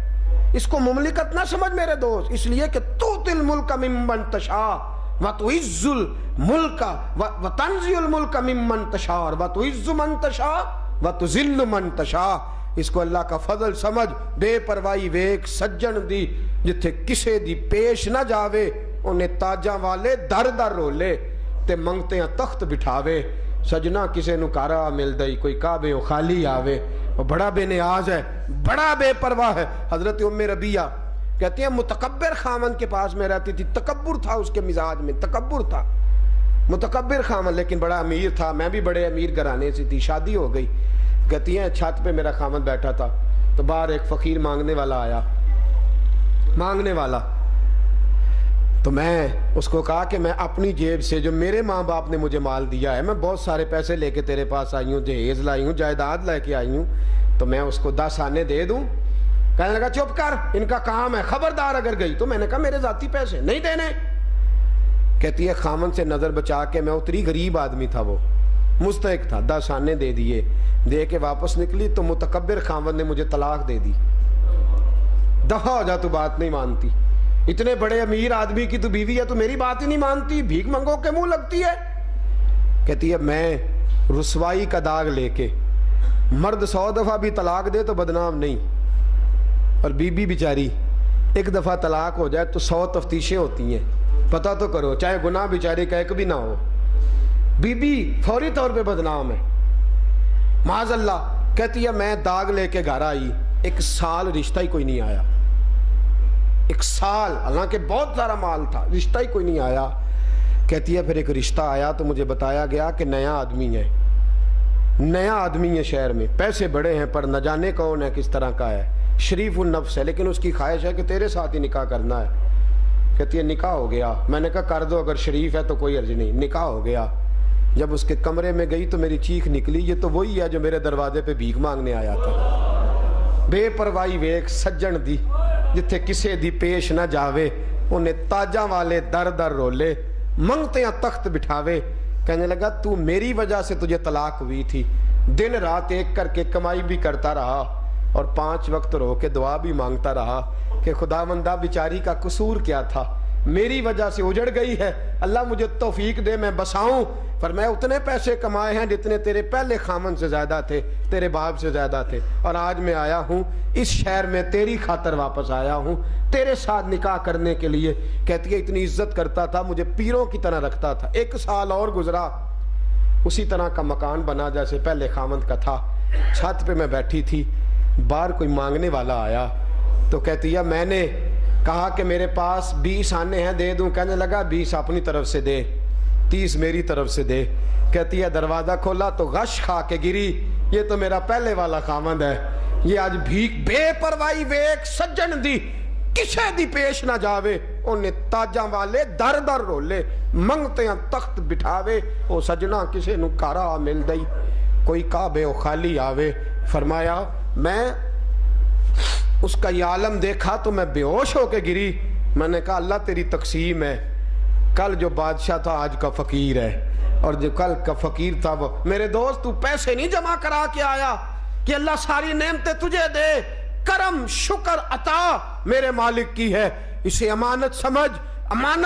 اس کو مملکت نہ سمجھ میرے دوست، اس لیے کہ تؤتی الملک ممن تشاء وتعز الملک وتنزع الملک ممن تشاء وتعز من تشاء وتذل من تشاء. اس کو اللہ کا فضل سمجھ. بے پرواہی ویک سجن دی جتھے کسے دی پیش نہ جاوے، انہیں تاجاں والے در در رولے تے منگتے ہیں تخت بٹھاوے. سجنا کسے نو کارا مل دئی، کوئی کعبے و خالی آوے. وہ بڑا بے نیاز ہے، بڑا بے پرواہ ہے. حضرت ام ربیہ کہتے ہیں متکبر خامن کے پاس میں رہتی تھی، تکبر تھا اس کے مزاج میں، تکبر تھا، متکبر خامن، لیکن بڑا امیر تھا. میں بھی بڑے امیر گھرانے سے تھی، شادی ہو گئی. کہتی ہیں چھت پہ میرا خامن بیٹھا تھا تو باہر ایک فقیر مانگنے والا آیا، مانگنے والا. تو میں اس کو کہا کہ میں اپنی جیب سے جو میرے ماں باپ نے مجھے مال دیا ہے، میں بہت سارے پیسے لے کے تیرے پاس آئی ہوں، جہیز لائی ہوں، جائیداد لے کے آئی ہوں، تو میں اس کو 10 آنے دے دوں. کہنے لگا چپ کر، ان کا کام ہے، خبردار اگر گئی. تو میں نے کہا میرے ذاتی پیسے نہیں دینے. کہتی ہے خامن سے نظر بچا کے، میں اتری غریب آدمی تھا، وہ مستحق تھا، 10 آنے دے دیے. دے کے واپس نکلی تو متکبر خامن نے مجھے طلاق دے دی. دفع ہو جا، تو بات نہیں مانتی. اتنے بڑے امیر آدمی کی تو بیوی ہے، تو میری بات ہی نہیں مانتی، بھیک منگو کے منہ لگتی ہے. کہتی ہے میں رسوائی کا داغ لے کے، مرد 100 دفعہ بھی طلاق دے تو بدنام نہیں، اور بی بی بیچاری ایک دفعہ طلاق ہو جائے تو 100 تفتیشیں ہوتی ہیں. پتہ تو کرو، چاہے گناہ بیچاری کا ایک بھی نہ ہو، بی بی فوری طور پہ بدنام ہے، معاذ اللہ. کہتی ہے میں داغ لے کے گھر آئی، 1 سال رشتہ ہی کوئی نہیں آیا، 1 سال، حالانکہ بہت سارا مال تھا، رشتہ ہی کوئی نہیں آیا. کہتی ہے پھر ایک رشتہ آیا تو مجھے بتایا گیا کہ نیا آدمی ہے، نیا آدمی ہے شہر میں، پیسے بڑے ہیں پر نہ جانے کون ہے، کس طرح کا ہے، شریف النفس ہے، لیکن اس کی خواہش ہے کہ تیرے ساتھ ہی نکاح کرنا ہے. کہتی ہے نکاح ہو گیا. میں نے کہا کر دو، اگر شریف ہے تو کوئی عرض نہیں. نکاح ہو گیا. جب اس کے کمرے میں گئی تو میری چیخ نکلی، یہ تو وہی ہے جو میرے دروازے پہ بھیک مانگنے آیا تھا. بے پرواہی ویک سجن دی جتھے کسے دی پیش نہ جاوے انہیں تاجاں والے در در رولے منگتیاں تخت بٹھاوے کہنے لگا تو میری وجہ سے تجھے طلاق ہوئی تھی دن رات ایک کر کے کمائی بھی کرتا رہا اور 5 وقت رو کے دعا بھی مانگتا رہا کہ خداوندہ بیچاری کا قصور کیا تھا میری وجہ سے اجڑ گئی ہے اللہ مجھے توفیق دے میں بساؤں فرمایا اتنے پیسے کمائے ہیں جتنے تیرے پہلے خامن سے زیادہ تھے تیرے باپ سے زیادہ تھے اور آج میں آیا ہوں اس شہر میں تیری خاطر واپس آیا ہوں تیرے ساتھ نکاح کرنے کے لیے کہتی ہے اتنی عزت کرتا تھا مجھے پیروں کی طرح رکھتا تھا 1 سال اور گزرا اسی طرح کا مکان بنا جیسے پہلے خامن کا تھا چھت پہ میں بیٹھی تھی باہر کوئی مانگنے والا آیا تو کہتی ہے میں نے کہا کہ میرے پاس 20 آنے ہیں دے دوں کہنے لگا 20 اپنی طرف سے دے 30 میری طرف سے دے کہتی ہے دروازہ کھولا تو غش کھا کے گری یہ تو میرا پہلے والا خامند ہے یہ آج بھیک بے پرواہی ویک سجن دی کسے دی پیش نہ جاوے انہیں تاجاں والے در در رولے منگتیاں تخت بٹھاوے او سجنا کسے نو کارا مل دئی کوئی کعبے او خالی آوے فرمایا میں اس کا یہ عالم دیکھا تو میں بے ہوش ہو کے گری میں نے کہا اللہ تیری تقسیم ہے کل جو بادشاہ تھا آج کا فقیر ہے اور جو کل کا فقیر تھا وہ میرے دوست تو پیسے نہیں جمع کرا کے آیا کہ اللہ ساری نعمتیں تجھے دے کرم شکر عطا میرے مالک کی ہے اسے امانت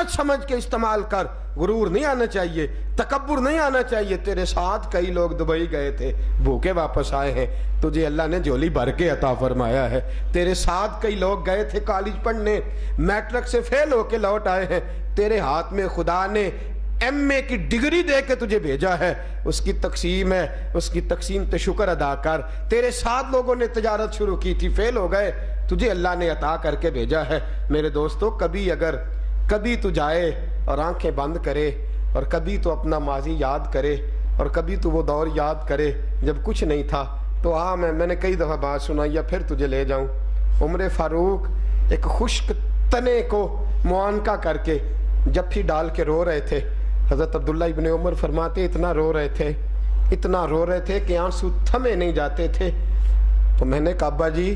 سمجھ کے استعمال کر غرور نہیں آنا چاہیے تکبر نہیں آنا چاہیے تیرے ساتھ کئی لوگ دبئی گئے تھے بھوکے واپس آئے ہیں تجھے اللہ نے جولی بھر کے عطا فرمایا ہے تیرے ساتھ کئی لوگ گئے تھے کالج پڑھنے میٹرک سے فیل ہو کے لوٹ آئے ہیں تیرے ہاتھ میں خدا نے ایم اے کی ڈگری دے کے تجھے بھیجا ہے اس کی تقسیم ہے اس کی تقسیم تے شکر ادا کر تیرے ساتھ لوگوں نے تجارت شروع کی تھی فیل ہو گئے تجھے اللہ نے عطا کر کے بھیجا ہے میرے دوستو کبھی تو جائے اور آنکھیں بند کرے اور کبھی تو اپنا ماضی یاد کرے اور کبھی تو وہ دور یاد کرے جب کچھ نہیں تھا تو میں نے کئی دفعہ بات سنائی ہے پھر تجھے لے جاؤں عمر فاروق ایک خشک تنے کو معانقہ کر کے جپھی ڈال کے رو رہے تھے حضرت عبداللہ ابن عمر فرماتے اتنا رو رہے تھے کہ آنسو تھمے نہیں جاتے تھے تو میں نے کہا ابا جی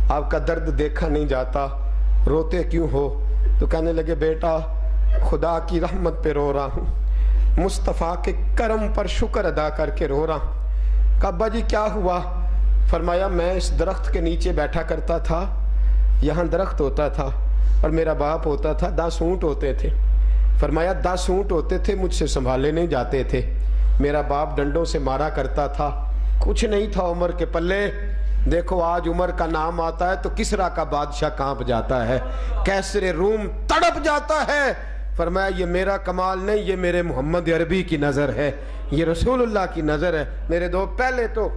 آپ کا درد دیکھا نہیں جاتا روتے کیوں ہو تو کہنے لگے بیٹا خدا کی رحمت پہ رو رہا ہوں مصطفیٰ کے کرم پر شکر ادا کر کے رو رہا ہوں کہا ابا جی کیا ہوا فرمایا میں اس درخت کے نیچے بیٹھا کرتا تھا یہاں درخت ہوتا تھا اور میرا باپ ہوتا تھا 10 اونٹ ہوتے تھے فرمایا 10 اونٹ ہوتے تھے مجھ سے سنبھالے نہیں جاتے تھے میرا باپ ڈنڈوں سے مارا کرتا تھا کچھ نہیں تھا عمر کے پلے دیکھو آج عمر کا نام آتا ہے تو کسرا کا بادشاہ کانپ جاتا ہے کیسر روم تڑپ جاتا ہے فرمایا یہ میرا کمال نہیں یہ میرے محمد عربی کی نظر ہے یہ رسول اللہ کی نظر ہے میرے دو پہلے تو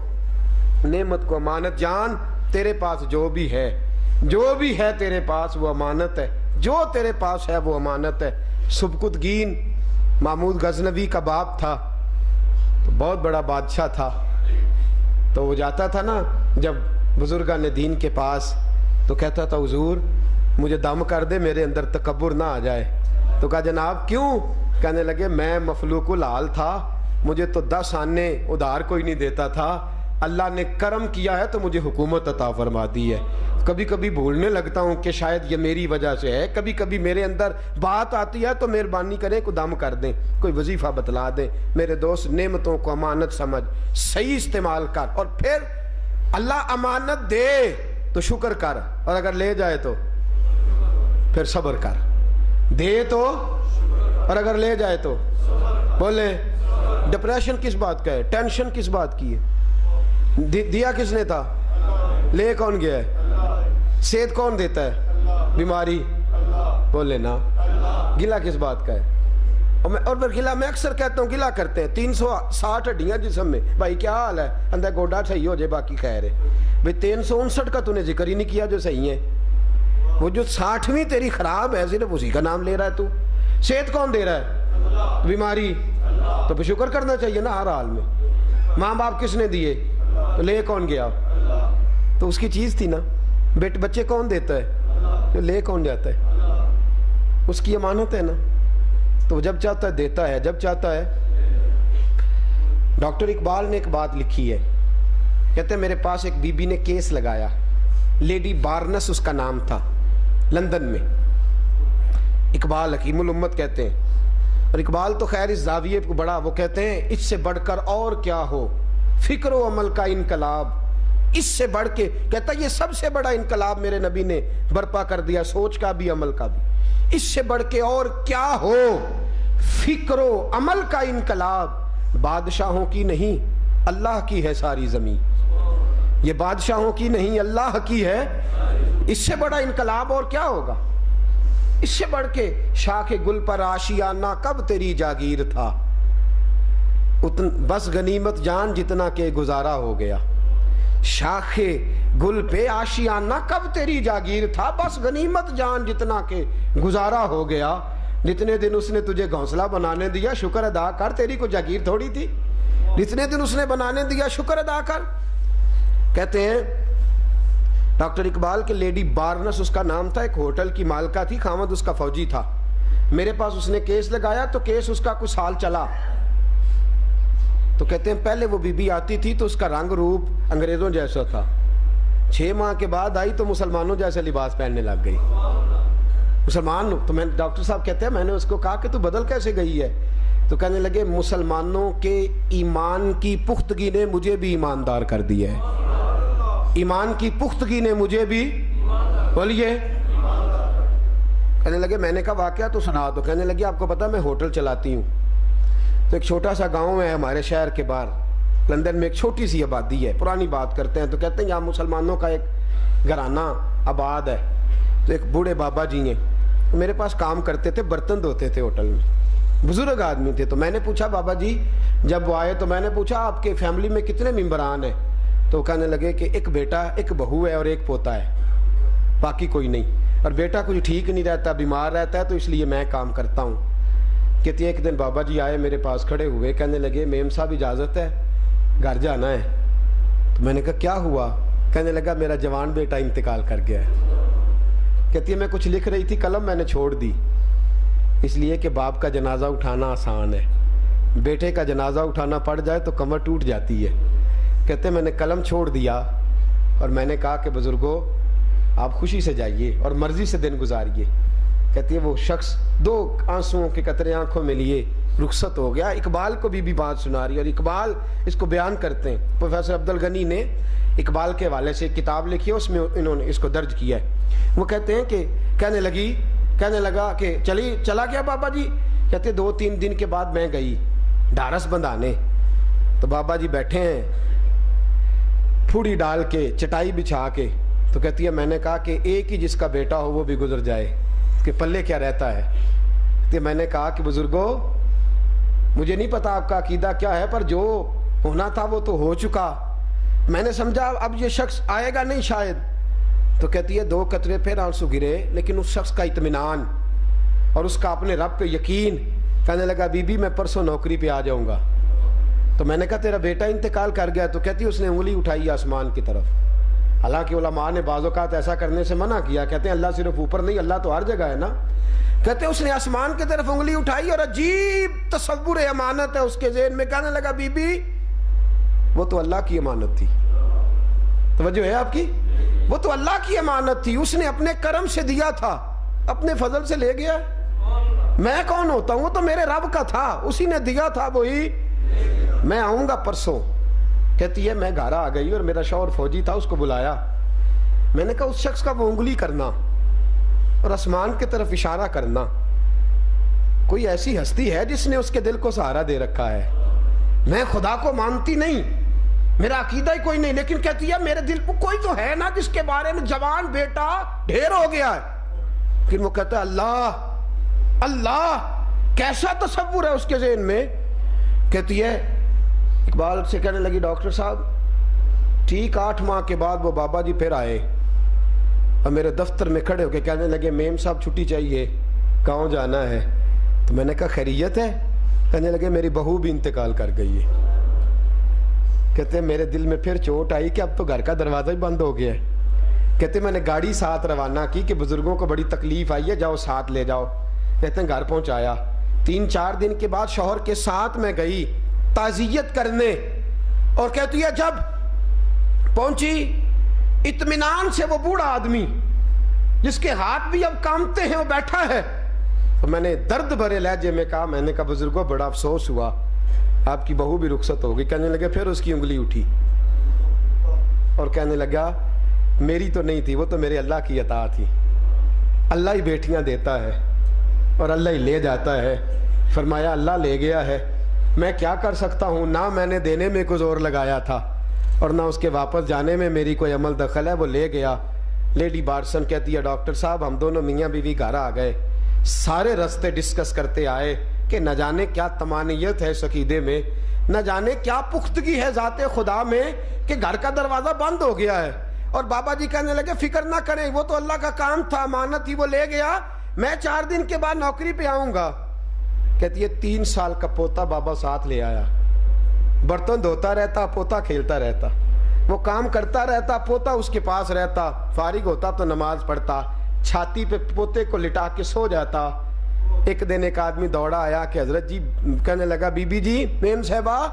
نعمت کو امانت جان تیرے پاس جو بھی ہے تیرے پاس وہ امانت ہے جو تیرے پاس ہے وہ امانت ہے سبکتگین محمود غزنوی کا باپ تھا تو بہت بڑا بادشاہ تھا تو وہ جاتا تھا نا جب بزرگان دین کے پاس تو کہتا تھا حضور مجھے دم کر دے میرے اندر تکبر نہ آ جائے تو کہا جناب کیوں کہنے لگے میں مفلوق الحال تھا مجھے تو 10 آنے ادھار کوئی نہیں دیتا تھا اللہ نے کرم کیا ہے تو مجھے حکومت عطا فرما دی ہے کبھی کبھی بھولنے لگتا ہوں کہ شاید یہ میری وجہ سے ہے کبھی کبھی میرے اندر بات آتی ہے تو مہربانی کریں کو دم کر دیں کوئی وظیفہ بتلا دیں میرے دوست نعمتوں کو امانت سمجھ صحیح استعمال کر اور پھر اللہ امانت دے تو شکر کر اور اگر لے جائے تو پھر صبر کر دے تو اور اگر لے جائے تو بولے ڈپریشن کس بات کا ہے ٹینشن کس بات کی ہے دیا کس نے تھا لے کون گیا ہے صحت کون دیتا ہے بیماری بولے نا گلا کس بات کا ہے اور گلا میں اکثر کہتا ہوں گلا کرتے ہیں 360 ہڈیاں جسم میں بھائی کیا حال ہے اندر گوڈا صحیح ہو جائے باقی خیر ہے بھائی 359 کا تو نے ذکر ہی نہیں کیا جو صحیح ہے وہ جو 60ویں تیری خراب ہے صرف اسی کا نام لے رہا ہے تو صحت کون دے رہا ہے بیماری تو پھر شکر کرنا چاہیے نا ہر حال میں ماں باپ کس نے دیے تو لے کون گیا تو اس کی چیز تھی نا بچے کون دیتا ہے تو لے کون جاتا ہے اس کی امانت ہے نا تو جب چاہتا ہے دیتا ہے جب چاہتا ہے ڈاکٹر اقبال نے ایک بات لکھی ہے کہتے ہیں میرے پاس ایک بی بی نے کیس لگایا لیڈی بارنس اس کا نام تھا، لندن میں۔ اقبال حکیم الامت کہتے ہیں، اور اقبال تو خیر اس زاویے کو بڑا، وہ کہتے ہیں اس سے بڑھ کر اور کیا ہو فکر و عمل کا انقلاب، اس سے بڑھ کے، کہتا یہ سب سے بڑا انقلاب میرے نبی نے برپا کر دیا، سوچ کا بھی عمل کا بھی، اس سے بڑھ کے اور کیا ہو فکر و عمل کا انقلاب، بادشاہوں کی نہیں اللہ کی ہے ساری زمین، یہ بادشاہوں کی نہیں اللہ کی ہے، اس سے بڑا انقلاب اور کیا ہوگا، اس سے بڑھ کے شاخ گل پر آشیانہ کب تیری جاگیر تھا، بس غنیمت جان جتنا کہ گزارا ہو گیا، شاخ گل پہ آشیانہ کب تیری جاگیر تھا، بس غنیمت جان جتنا کہ گزارا ہو گیا، جتنے دن اس نے تجھے گھونسلہ بنانے دیا شکر ادا کر، تیری کو جاگیر تھوڑی تھی، جتنے دن اس نے بنانے دیا شکر ادا کر۔ کہتے ہیں ڈاکٹر اقبال کے لیڈی بارنس اس کا نام تھا، ایک ہوٹل کی مالکہ تھی، خاوند اس کا فوجی تھا، میرے پاس اس نے کیس لگایا تو کیس اس کا کچھ سال چلا، تو کہتے ہیں پہلے وہ بی بی آتی تھی تو اس کا رنگ روپ انگریزوں جیسا تھا، 6 ماہ کے بعد آئی تو مسلمانوں جیسے لباس پہننے لگ گئی، مسلمان، تو میں ڈاکٹر صاحب کہتے ہیں میں نے اس کو کہا کہ تو بدل کیسے گئی ہے، تو کہنے لگے مسلمانوں کے ایمان کی پختگی نے مجھے بھی ایماندار کر دیا ہے، ایمان کی پختگی نے مجھے بھی، بولیے، کہنے لگے میں نے کہا واقعہ تو سنا دو، کہنے لگے آپ کو پتا میں ہوٹل چلاتی ہوں، تو ایک چھوٹا سا گاؤں ہے ہمارے شہر کے باہر، لندن میں ایک چھوٹی سی آبادی ہے، پرانی بات کرتے ہیں، تو کہتے ہیں یہاں مسلمانوں کا ایک گھرانہ آباد ہے، تو ایک بوڑھے بابا جی ہیں میرے پاس کام کرتے تھے، برتن دھوتے تھے ہوٹل میں، بزرگ آدمی تھے، تو میں نے پوچھا بابا جی جب وہ آئے تو میں نے پوچھا آپ کے فیملی میں کتنے ممبران ہیں، تو کہنے لگے کہ ایک بیٹا ایک بہو ہے اور ایک پوتا ہے، باقی کوئی نہیں، اور بیٹا کچھ ٹھیک نہیں رہتا، بیمار رہتا ہے، تو اس لیے میں کام کرتا ہوں۔ کہتی ہے ایک دن بابا جی آئے میرے پاس کھڑے ہوئے، کہنے لگے میم صاحب اجازت ہے گھر جانا ہے، تو میں نے کہا کیا ہوا، کہنے لگا میرا جوان بیٹا انتقال کر گیا ہے، کہتی ہے میں کچھ لکھ رہی تھی قلم میں نے چھوڑ دی، اس لیے کہ باپ کا جنازہ اٹھانا آسان ہے، بیٹے کا جنازہ اٹھانا پڑ جائے تو کمر ٹوٹ جاتی ہے، کہتے میں نے قلم چھوڑ دیا اور میں نے کہا کہ بزرگوں آپ خوشی سے جائیے اور مرضی سے دن گزاریے، کہتی ہے وہ شخص 2 آنسوؤں کے قطرے آنکھوں میں لیے رخصت ہو گیا۔ اقبال کو بھی بات سنا رہی ہے، اور اقبال اس کو بیان کرتے ہیں، پروفیسر عبد الغنی نے اقبال کے حوالے سے ایک کتاب لکھی ہے، اس میں انہوں نے اس کو درج کیا ہے، وہ کہتے ہیں کہ کہنے لگا کہ چلا گیا بابا جی، کہتے 2-3 دن کے بعد میں گئی ڈھارس بندھانے، تو بابا جی بیٹھے ہیں پھوڑی ڈال کے چٹائی بچھا کے، تو کہتی ہے میں نے کہا کہ ایک ہی جس کا بیٹا ہو وہ بھی گزر جائے کہ پلے کیا رہتا ہے، کہ میں نے کہا کہ بزرگوں مجھے نہیں پتا آپ کا عقیدہ کیا ہے، پر جو ہونا تھا وہ تو ہو چکا، میں نے سمجھا اب یہ شخص آئے گا نہیں شاید، تو کہتی ہے 2 قطرے پھر آنسو گرے، لیکن اس شخص کا اطمینان اور اس کا اپنے رب پہ یقین، کہنے لگا بی بی میں پرسوں نوکری پہ آ جاؤں گا، تو میں نے کہا تیرا بیٹا انتقال کر گیا، تو کہتی اس نے انگلی اٹھائی آسمان کی طرف، حالانکہ علماء نے بعض اوقات ایسا کرنے سے منع کیا، کہتے ہیں اللہ صرف اوپر نہیں اللہ تو ہر جگہ ہے نا، کہتے اس نے آسمان کی طرف انگلی اٹھائی اور عجیب تصور امانت ہے اس کے ذہن میں، کہنے لگا بی بی وہ تو اللہ کی امانت تھی، توجہ ہے آپ کی، وہ تو اللہ کی امانت تھی، اس نے اپنے کرم سے دیا تھا، اپنے فضل سے لے گیا، میں کون ہوتا ہوں، وہ تو میرے رب کا تھا، اسی نے دیا تھا، وہی میں آؤں گا پرسوں۔ کہتی ہے میں گھر آ گئی اور میرا شوہر فوجی تھا، اس کو بلایا، میں نے کہا اس شخص کا وہ انگلی کرنا اور آسمان کی طرف اشارہ کرنا، کوئی ایسی ہستی ہے جس نے اس کے دل کو سہارا دے رکھا ہے، میں خدا کو مانتی نہیں، میرا عقیدہ ہی کوئی نہیں، لیکن کہتی ہے میرے دل کو کوئی تو ہے نا جس کے بارے میں جوان بیٹا ڈھیر ہو گیا ہے، پھر وہ کہتا ہے اللہ اللہ، کیسا تصور ہے اس کے ذہن میں، کہتی ہے اقبال سے کہنے لگی ڈاکٹر صاحب ٹھیک 8 ماہ کے بعد وہ بابا جی پھر آئے اور میرے دفتر میں کھڑے ہو کے کہنے لگے میم صاحب چھٹی چاہیے، گاؤں جانا ہے، تو میں نے کہا خیریت ہے، کہنے لگے میری بہو بھی انتقال کر گئی ہے، کہتے ہیں میرے دل میں پھر چوٹ آئی کہ اب تو گھر کا دروازہ ہی بند ہو گیا ہے، کہتے ہیں میں نے گاڑی ساتھ روانہ کی کہ بزرگوں کو بڑی تکلیف آئی ہے، جاؤ ساتھ لے جاؤ، کہتے ہیں گھر پہنچایا، 3-4 دن کے بعد شوہر کے ساتھ میں گئی تعزیت کرنے، اور کہتی ہے جب پہنچی اطمینان سے وہ بوڑھا آدمی جس کے ہاتھ بھی اب کامتے ہیں وہ بیٹھا ہے. تو میں نے درد بھرے لہجے میں کہا, میں نے کہا بزرگوں بڑا افسوس ہوا, آپ کی بہو بھی رخصت ہو گئی. کہنے لگے, پھر اس کی انگلی اٹھی اور کہنے لگا میری تو نہیں تھی, وہ تو میرے اللہ کی عطا تھی. اللہ ہی بیٹیاں دیتا ہے اور اللہ ہی لے جاتا ہے. فرمایا اللہ لے گیا ہے, میں کیا کر سکتا ہوں؟ نہ میں نے دینے میں کوئی زور لگایا تھا اور نہ اس کے واپس جانے میں میری کوئی عمل دخل ہے, وہ لے گیا. لیڈی بارسن کہتی ہے ڈاکٹر صاحب ہم دونوں میاں بیوی گھر آ گئے, سارے رستے ڈسکس کرتے آئے کہ نہ جانے کیا طمانیت ہے اس عقیدے میں, نہ جانے کیا پختگی ہے ذات خدا میں کہ گھر کا دروازہ بند ہو گیا ہے. اور بابا جی کہنے لگے فکر نہ کریں, وہ تو اللہ کا کام تھا, امانت تھی, وہ لے گیا, میں 4 دن کے بعد نوکری پہ آؤں گا. کہتی ہے 3 سال کا پوتا بابا ساتھ لے آیا, برتن دھوتا رہتا, پوتا کھیلتا رہتا, وہ کام کرتا رہتا, پوتا اس کے پاس رہتا, فارغ ہوتا تو نماز پڑھتا, چھاتی پہ پوتے کو لٹا کے سو جاتا. ایک دن ایک آدمی دوڑا آیا کہ حضرت جی, کہنے لگا بی بی جی میم صاحبہ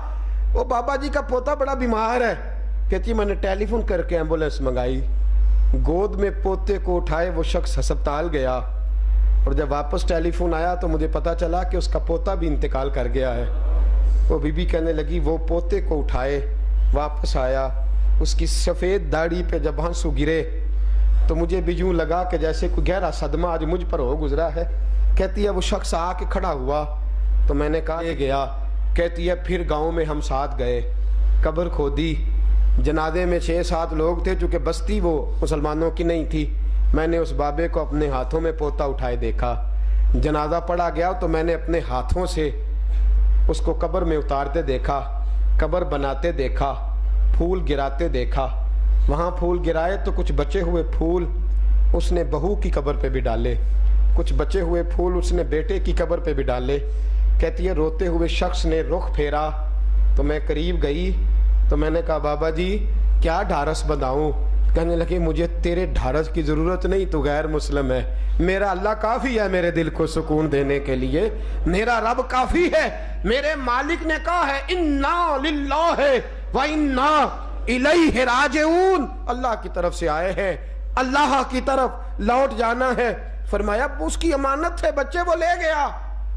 وہ بابا جی کا پوتا بڑا بیمار ہے. کہتی میں نے ٹیلی فون کر کے ایمبولینس منگائی, گود میں پوتے کو اٹھائے وہ شخص ہسپتال گیا, اور جب واپس ٹیلی فون آیا تو مجھے پتا چلا کہ اس کا پوتا بھی انتقال کر گیا ہے. وہ بی بی کہنے لگی وہ پوتے کو اٹھائے, واپس آیا, اس کی سفید داڑھی پہ جب ہنسو گرے تو مجھے بھی یوں لگا کہ جیسے کوئی گہرا صدمہ آج مجھ پر ہو گزرا ہے. کہتی ہے وہ شخص آ کے کھڑا ہوا تو میں نے کہا یہ گیا. کہتی ہے پھر گاؤں میں ہم ساتھ گئے, قبر کھودی, جنازے میں 6-7 لوگ تھے, چونکہ بستی وہ مسلمانوں کی نہیں تھی. میں نے اس بابے کو اپنے ہاتھوں میں پوتا اٹھائے دیکھا, جنازہ پڑھا گیا تو میں نے اپنے ہاتھوں سے اس کو قبر میں اتارتے دیکھا, قبر بناتے دیکھا, پھول گراتے دیکھا. وہاں پھول گرائے تو کچھ بچے ہوئے پھول اس نے بہو کی قبر پہ بھی ڈالے, کچھ بچے ہوئے پھول اس نے بیٹے کی قبر پہ بھی ڈالے. کہتی ہے روتے ہوئے شخص نے رخ پھیرا تو میں قریب گئی تو میں نے کہا بابا جی کیا ڈھارس بنداؤں؟ کہنے لگے مجھے تیرے ڈھارس کی ضرورت نہیں, تو غیر مسلم ہے, میرا اللہ کافی ہے میرے دل کو سکون دینے کے لیے, میرا رب کافی ہے. میرے مالک نے کہا ہے انا للہ وانا الیہ راجعون, اللہ کی طرف سے آئے ہیں, اللہ کی طرف لوٹ جانا ہے. فرمایا اس کی امانت ہے, بچے وہ لے گیا.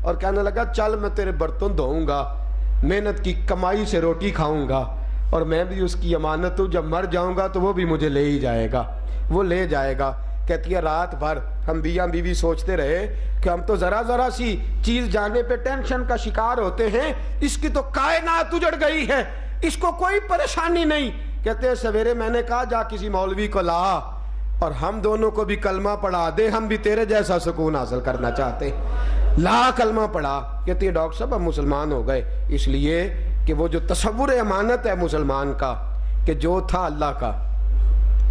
اور کہنے لگا چل میں تیرے برتن دھوؤں گا, محنت کی کمائی سے روٹی کھاؤں گا, اور میں بھی اس کی امانت ہوں, جب مر جاؤں گا تو وہ بھی مجھے لے ہی جائے گا, وہ لے جائے گا. کہتی ہے رات بھر ہم میاں بیوی سوچتے رہے کہ ہم تو ذرا ذرا سی چیز جانے پہ ٹینشن کا شکار ہوتے ہیں, اس کی تو کائنات اجڑ گئی ہے, اس کو کوئی پریشانی نہیں. کہتے ہیں سویرے میں نے کہا جا کسی مولوی کو لا اور ہم دونوں کو بھی کلمہ پڑھا دے, ہم بھی تیرے جیسا سکون حاصل کرنا چاہتے. لا کلمہ پڑھا. کہتی ہے ڈاکٹر صاحب ہم مسلمان ہو گئے اس لیے کہ وہ جو تصور امانت ہے مسلمان کا کہ جو تھا اللہ کا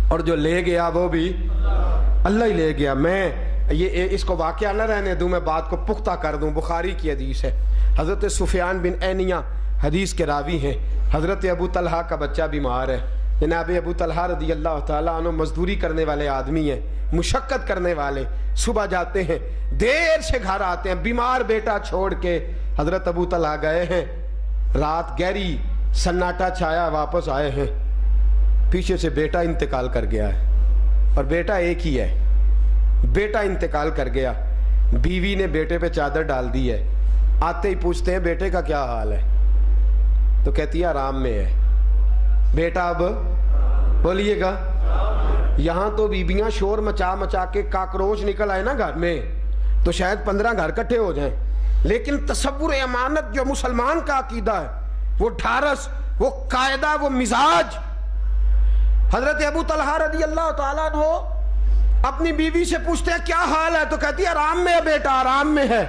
اور جو لے گیا وہ بھی اللہ ہی لے گیا. میں یہ اس کو واقعہ نہ رہنے دوں, میں بات کو پختہ کر دوں. بخاری کی حدیث ہے, حضرت سفیان بن عینیہ حدیث کے راوی ہیں. حضرت ابو طلحہ کا بچہ بیمار ہے. جناب ابو طلحہ رضی اللہ تعالیٰ عنہ مزدوری کرنے والے آدمی ہیں, مشقت کرنے والے, صبح جاتے ہیں دیر سے گھر آتے ہیں, بیمار بیٹا چھوڑ کے حضرت ابو طلحہ گئے ہیں. رات گہری سناٹا چھایا, واپس آئے ہیں, پیچھے سے بیٹا انتقال کر گیا ہے, اور بیٹا ایک ہی ہے, بیٹا انتقال کر گیا. بیوی نے بیٹے پہ چادر ڈال دی ہے, آتے ہی پوچھتے ہیں بیٹے کا کیا حال ہے, تو کہتی ہے آرام میں ہے. بیٹا اب بولیے گا, یہاں تو بیبیاں شور مچا مچا کے کاکروچ نکل آئے نا گھر میں تو شاید 15 گھر کٹھے ہو جائیں, لیکن تصور امانت جو مسلمان کا عقیدہ ہے, وہ ڈھارس, وہ قاعدہ, وہ مزاج. حضرت ابو طلحہ رضی اللہ تعالیٰ عنہ اپنی بیوی سے پوچھتے ہیں کیا حال ہے, تو کہتی ہے آرام میں ہے بیٹا, آرام میں ہے.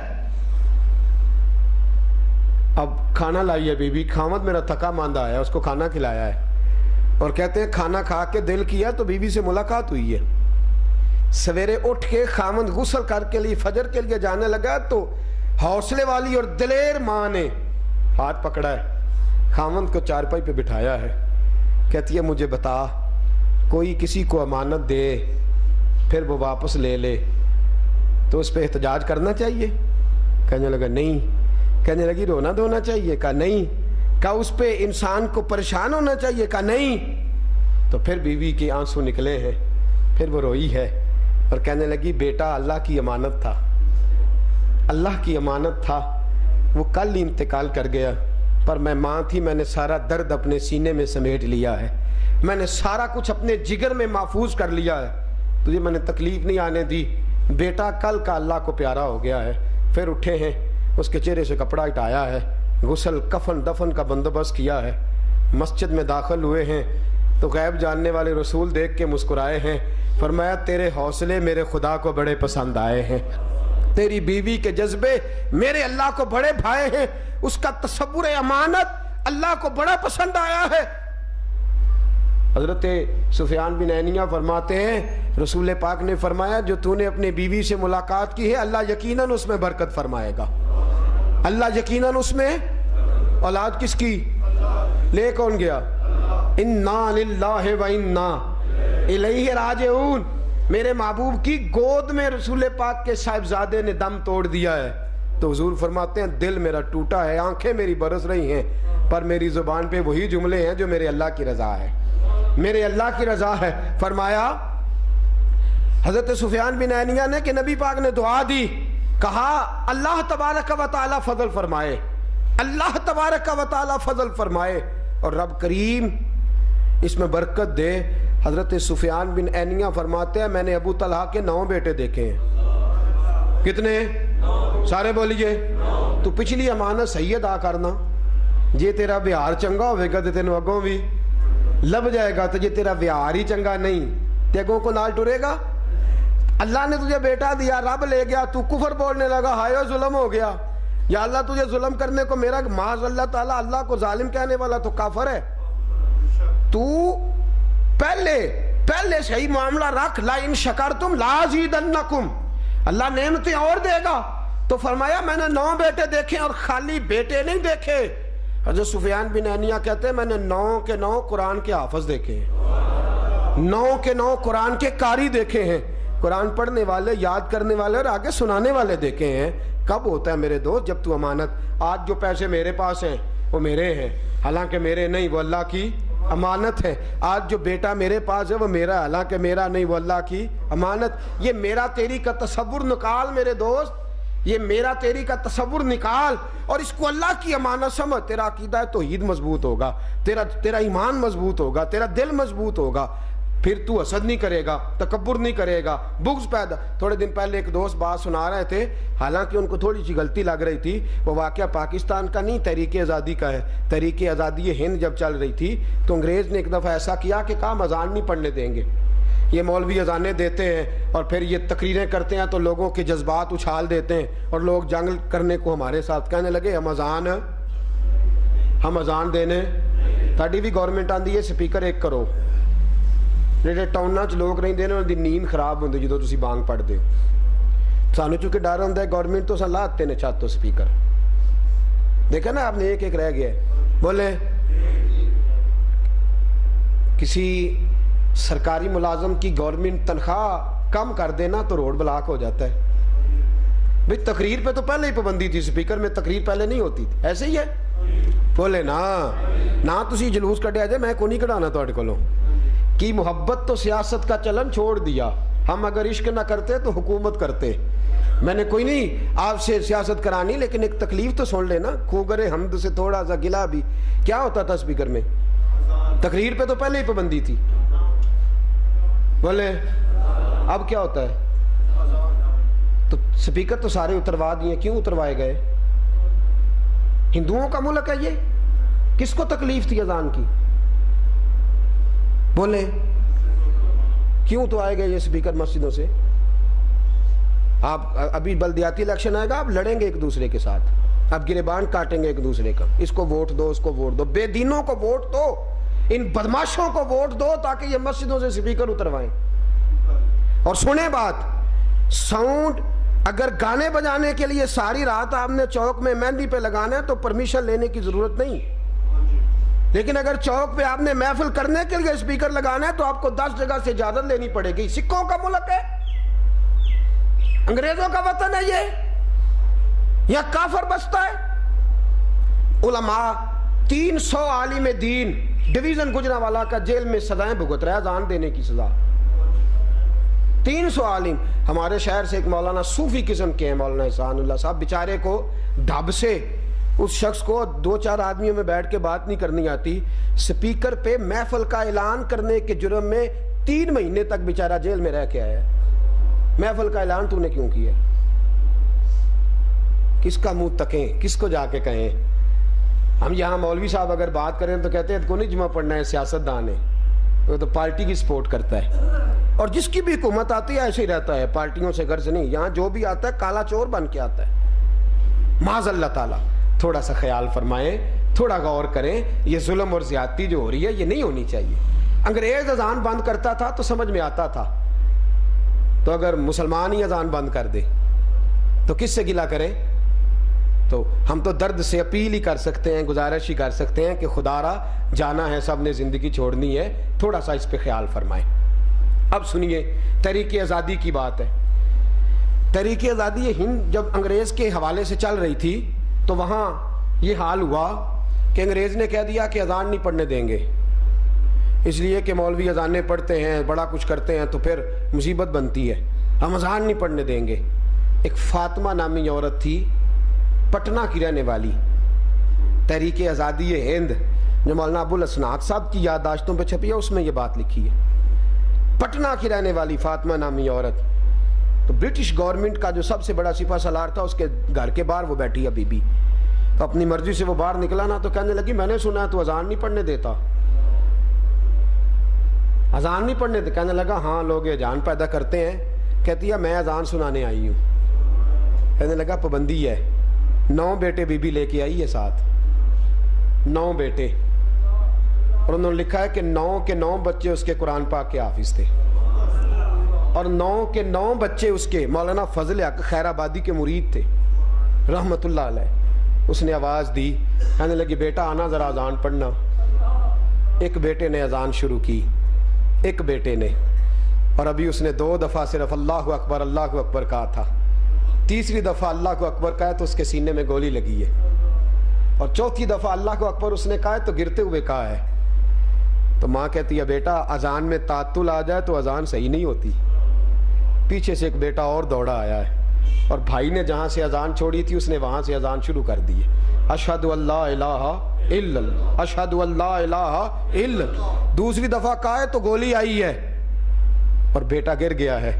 اب کھانا لائی ہے بیوی, خامد میرا تھکا ماندہ ہے, اس کو کھانا کھلایا ہے, اور کہتے ہیں کھانا کھا کے دل کیا تو بیوی سے ملاقات ہوئی ہے. سویرے اٹھ کے خامد غسل کر کے لیے فجر کے لیے جانے لگا تو حوصلے والی اور دلیر ماں نے ہاتھ پکڑا ہے, خامد کو چارپائی پہ بٹھایا ہے. کہتی ہے مجھے بتا, کوئی کسی کو امانت دے پھر وہ واپس لے لے تو اس پہ احتجاج کرنا چاہیے؟ کہنے لگا نہیں. کہنے لگی رونا دھونا چاہیے؟ کہا نہیں. کہا اس پہ انسان کو پریشان ہونا چاہیے؟ کہا نہیں. تو پھر بیوی کے آنسو نکلے ہیں، پھر وہ روئی ہے اور کہنے لگی بیٹا اللہ کی امانت تھا، اللہ کی امانت تھا، وہ کل ہی انتقال کر گیا، پر میں ماں تھی، میں نے سارا درد اپنے سینے میں سمیٹ لیا ہے، میں نے سارا کچھ اپنے جگر میں محفوظ کر لیا ہے، تجھے میں نے تکلیف نہیں آنے دی، بیٹا کل کا اللہ کو پیارا ہو گیا ہے۔ پھر اٹھے ہیں، اس کے چہرے سے کپڑا ہٹایا ہے، غسل کفن دفن کا بندوبست کیا ہے، مسجد میں داخل ہوئے ہیں تو غیب جاننے والے رسول دیکھ کے مسکرائے ہیں، فرمایا تیرے حوصلے میرے خدا کو بڑے پسند آئے ہیں، تیری بیوی کے جذبے میرے اللہ کو بڑے بھائے ہیں، اس کا تصور امانت اللہ کو بڑا پسند آیا ہے۔ حضرت سفیان بن عینیہ فرماتے ہیں رسول پاک نے فرمایا جو تو نے اپنے بیوی سے ملاقات کی ہے اللہ یقیناً اس میں برکت فرمائے گا، اللہ یقیناً اس میں، اولاد کس کی؟ لے کون گیا؟ انا للہ و انا الیہ راجعون، میرے محبوب کی گود میں رسول پاک کے صاحبزادے نے دم توڑ دیا ہے، تو حضور فرماتے ہیں دل میرا ٹوٹا ہے، آنکھیں میری برس رہی ہیں، پر میری زبان پہ وہی جملے ہیں جو میرے اللہ کی رضا ہے، میرے اللہ کی رضا ہے۔ فرمایا حضرت سفیان بن عینیہ نے کہ نبی پاک نے دعا دی، کہا اللہ تبارک و تعالی فضل فرمائے، اللہ تبارک و تعالی فضل فرمائے اور رب کریم اس میں برکت دے۔ حضرت سفیان بن عینیہ فرماتے ہیں میں نے ابو طلحہ کے 9 بیٹے دیکھے ہیں۔ کتنے؟ سارے بولیے۔ تو پچھلی امانت صحیح ادا کرنا، جے تیرا ویہار چنگا ہوئے گا تو تینوں اگوں بھی لب جائے گا، تو جے تیرا ویہار ہی چنگا نہیں تے اگوں کو نال ٹرے گا۔ اللہ نے تجھے بیٹا دیا، رب لے گیا، تو کفر بولنے لگا، ہائے ظلم ہو گیا، یا اللہ تجھے ظلم کرنے کو، میرا معاذ اللہ تعالیٰ اللہ کو ظالم کہنے والا تو کافر ہے۔ تو پہلے صحیح معاملہ رکھ، لَئِن شَكَرْتُمْ لَأَزِيدَنَّكُمْ، اللہ نعمتیں اور دے گا۔ تو فرمایا میں نے 9 بیٹے دیکھے اور خالی بیٹے نہیں دیکھے، حضرت سفیان بن عینیہ کہتے ہیں میں نے 9 کے 9 قرآن کے حافظ دیکھے ہیں، 9 کے 9 قرآن کے قاری دیکھے ہیں، قرآن پڑھنے والے، یاد کرنے والے اور آگے سنانے والے دیکھے ہیں۔ کب ہوتا ہے میرے دوست؟ جب تو امانت، آج جو پیسے میرے پاس ہیں وہ میرے ہیں، حالانکہ میرے نہیں، وہ اللہ کی امانت ہے۔ آج جو بیٹا میرے پاس ہے وہ میرا، حالانکہ میرا نہیں، وہ اللہ کی امانت۔ یہ میرا تیری کا تصور نکال میرے دوست، یہ میرا تیری کا تصور نکال اور اس کو اللہ کی امانت سمجھ، تیرا عقیدہ توحید مضبوط ہوگا، تیرا ایمان مضبوط ہوگا، تیرا دل مضبوط ہوگا، پھر تو حسد نہیں کرے گا، تکبر نہیں کرے گا، بغض پیدا۔ تھوڑے دن پہلے ایک دوست بات سنا رہے تھے، حالانکہ ان کو تھوڑی سی غلطی لگ رہی تھی، وہ واقعہ پاکستان کا نہیں، تحریک آزادی کا ہے۔ تحریک آزادی ہند جب چل رہی تھی تو انگریز نے ایک دفعہ ایسا کیا کہ کہا اذان نہیں پڑھنے دیں گے، یہ مولوی اذانیں دیتے ہیں اور پھر یہ تقریریں کرتے ہیں تو لوگوں کے جذبات اچھال دیتے ہیں، اور لوگ جنگ کرنے کو ہمارے ساتھ کہنے لگے ہم اذان دینے، تھوڑی بھی گورنمنٹ آندی ہے سپیکر ایک کرو، جہاں ٹاؤناں چ لوگ رہندے نے انہاں دی نیند خراب ہوندی جدوں تسی بانگ پڑھدے ہو۔ سانوں چونکہ ڈر ہوندا ہے گورنمنٹ تو لا آتے نے چھت تو سپیکر، دیکھا نا آپ نے ایک رہ گیا ہے۔ بولے کسی سرکاری ملازم کی گورنمنٹ تنخواہ کم کر دینا تو روڈ بلاک ہو جاتا ہے۔ بھئی تقریر پہ تو پہلے ہی پابندی تھی، سپیکر میں تقریر پہلے نہیں ہوتی تھی، ایسے ہی ہے۔ بولے نا تسی جلوس کڈیا جائے، میں کو نہیں کڈانا تہاڈے کولوں کی محبت تو سیاست کا چلن چھوڑ دیا، ہم اگر عشق نہ کرتے تو حکومت کرتے۔ میں نے کوئی نہیں آپ سے سیاست کرانی، لیکن ایک تکلیف تو سن لینا، خوگر حمد سے تھوڑا سا گلا بھی۔ کیا ہوتا تھا سپیکر میں؟ تقریر پہ تو پہلے ہی پابندی تھی۔ بولے اب کیا ہوتا ہے؟ تو سپیکر تو سارے اتروا دیے، کیوں اتروائے گئے؟ ہندوؤں کا ملک ہے یہ، کس کو تکلیف تھی اذان کی؟ بولے کیوں تو آئے گئے یہ سپیکر مسجدوں سے؟ آپ ابھی بلدیاتی الیکشن آئے گا، آپ لڑیں گے ایک دوسرے کے ساتھ، آپ گریبان کاٹیں گے ایک دوسرے کا، اس کو ووٹ دو، اس کو ووٹ دو، بے دینوں کو ووٹ دو، ان بدماشوں کو ووٹ دو تاکہ یہ مسجدوں سے سپیکر اتروائیں۔ اور سنیں بات، ساؤنڈ اگر گانے بجانے کے لیے ساری رات آپ نے چوک میں مہندی پہ لگانا ہے تو پرمیشن لینے کی ضرورت نہیں، لیکن اگر چوک پہ آپ نے محفل کرنے کے لیے اسپیکر لگانا ہے تو آپ کو 10 جگہ سے اجازت لینی پڑے گی۔ سکھوں کا ملک ہے، انگریزوں کا وطن ہے یہ، یا کافر بستا ہے؟ علماء 300 عالم دین ڈویژن گجرانوالا کا جیل میں سزائیں بھگت رہا ہے اذان دینے کی سزا. 300 عالم. ہمارے شہر سے ایک مولانا صوفی قسم کے ہیں مولانا احسان اللہ صاحب, بیچارے کو ڈھب سے اس شخص کو 2-4 آدمیوں میں بیٹھ کے بات نہیں کرنی آتی, سپیکر پہ محفل کا اعلان کرنے کے جرم میں 3 مہینے تک بیچارہ جیل میں رہ کے آیا ہے. محفل کا اعلان تو نے کیوں کیا؟ کس کا منہ تکیں, کس کو جا کے کہیں؟ ہم یہاں مولوی صاحب اگر بات کریں تو کہتے ہیں کو نہیں جمعہ پڑھنا ہے, سیاست دان ہے, وہ تو پارٹی کی سپورٹ کرتا ہے. اور جس کی بھی حکومت آتی ہے ایسے ہی رہتا ہے, پارٹیوں سے غرض نہیں. یہاں جو بھی آتا ہے کالا چور بن کے آتا ہے. معاذ اللہ تعالیٰ. تھوڑا سا خیال فرمائیں, تھوڑا غور کریں, یہ ظلم اور زیادتی جو ہو رہی ہے یہ نہیں ہونی چاہیے. انگریز اذان بند کرتا تھا تو سمجھ میں آتا تھا, تو اگر مسلمان ہی اذان بند کر دے تو کس سے گلہ کریں؟ تو ہم تو درد سے اپیل ہی کر سکتے ہیں, گزارش ہی کر سکتے ہیں کہ خدا را جانا ہے, سب نے زندگی چھوڑنی ہے, تھوڑا سا اس پہ خیال فرمائیں. اب سنیے, تحریک آزادی کی بات ہے. تحریک آزادی ہند جب انگریز کے حوالے سے چل رہی تھی تو وہاں یہ حال ہوا کہ انگریز نے کہہ دیا کہ اذان نہیں پڑھنے دیں گے, اس لیے کہ مولوی اذانیں پڑھتے ہیں, بڑا کچھ کرتے ہیں, تو پھر مصیبت بنتی ہے, ہم اذان نہیں پڑھنے دیں گے. ایک فاطمہ نامی عورت تھی, پٹنہ کی رہنے والی, تحریک آزادی ہند جو مولانا ابو الاسناد صاحب کی یادداشتوں پہ چھپی ہے اس میں یہ بات لکھی ہے. پٹنہ کی رہنے والی فاطمہ نامی عورت, تو برٹش گورنمنٹ کا جو سب سے بڑا سپہ سالار تھا اس کے گھر کے باہر وہ بیٹھی ہے بی بی, تو اپنی مرضی سے وہ باہر نکلا نا, تو کہنے لگی میں نے سنا ہے تو اذان نہیں پڑھنے دیتا, اذان نہیں پڑھنے دیتا. کہنے لگا ہاں لوگ اذان پیدا کرتے ہیں. کہتی ہے میں اذان سنانے آئی ہوں. کہنے لگا پابندی ہے, 9 بیٹے بی بی لے کے آئی ہے ساتھ, 9 بیٹے, اور انہوں نے لکھا ہے کہ 9 کے 9 بچے اس کے قرآن پاک کے حافظ تھے, اور 9 کے 9 بچے اس کے مولانا فضل حق خیر آبادی کے مرید تھے رحمت اللہ علیہ. اس نے آواز دی, کہنے لگی بیٹا آنا ذرا اذان پڑھنا. ایک بیٹے نے اذان شروع کی, ایک بیٹے نے, اور ابھی اس نے 2 دفعہ صرف اللہ اکبر کہا تھا. تیسری دفعہ اللہ اکبر کہا تو اس کے سینے میں گولی لگی ہے, اور چوتھی دفعہ اللہ اکبر اس نے کہا تو گرتے ہوئے کہا ہے. تو ماں کہتی ہے بیٹا اذان میں تعطل آ جائے تو اذان صحیح نہیں ہوتی. پیچھے سے ایک بیٹا اور دوڑا آیا ہے, اور بھائی نے جہاں سے اذان چھوڑی تھی اس نے وہاں سے اذان شروع کر دی ہے. اشہد اللہ الہ الا اللہ, اشہد اللہ الہ الا اللہ. دوسری دفعہ کہا ہے تو گولی آئی ہے اور بیٹا گر گیا ہے.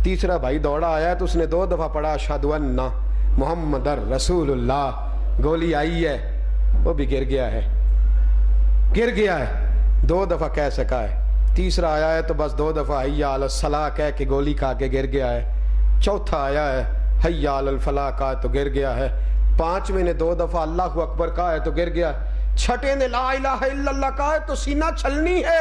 تیسرا بھائی دوڑا آیا ہے تو اس نے 2 دفعہ پڑھا اشہد ان محمد رسول اللہ, گولی آئی ہے, وہ بھی گر گیا ہے, گر گیا ہے. 2 دفعہ کہہ سکا ہے. تیسرا آیا ہے تو بس 2 دفعہ حی علی الصلاۃ کہہ کے گولی کھا کے گر گیا ہے. چوتھا آیا ہے حی علی الفلاح کہا تو گر گیا ہے. 5ویں نے 2 دفعہ اللہ اکبر کہا ہے تو گر گیا. 6ٹھے نے لا الہ الا اللہ کہا ہے تو سینہ چھلنی ہے.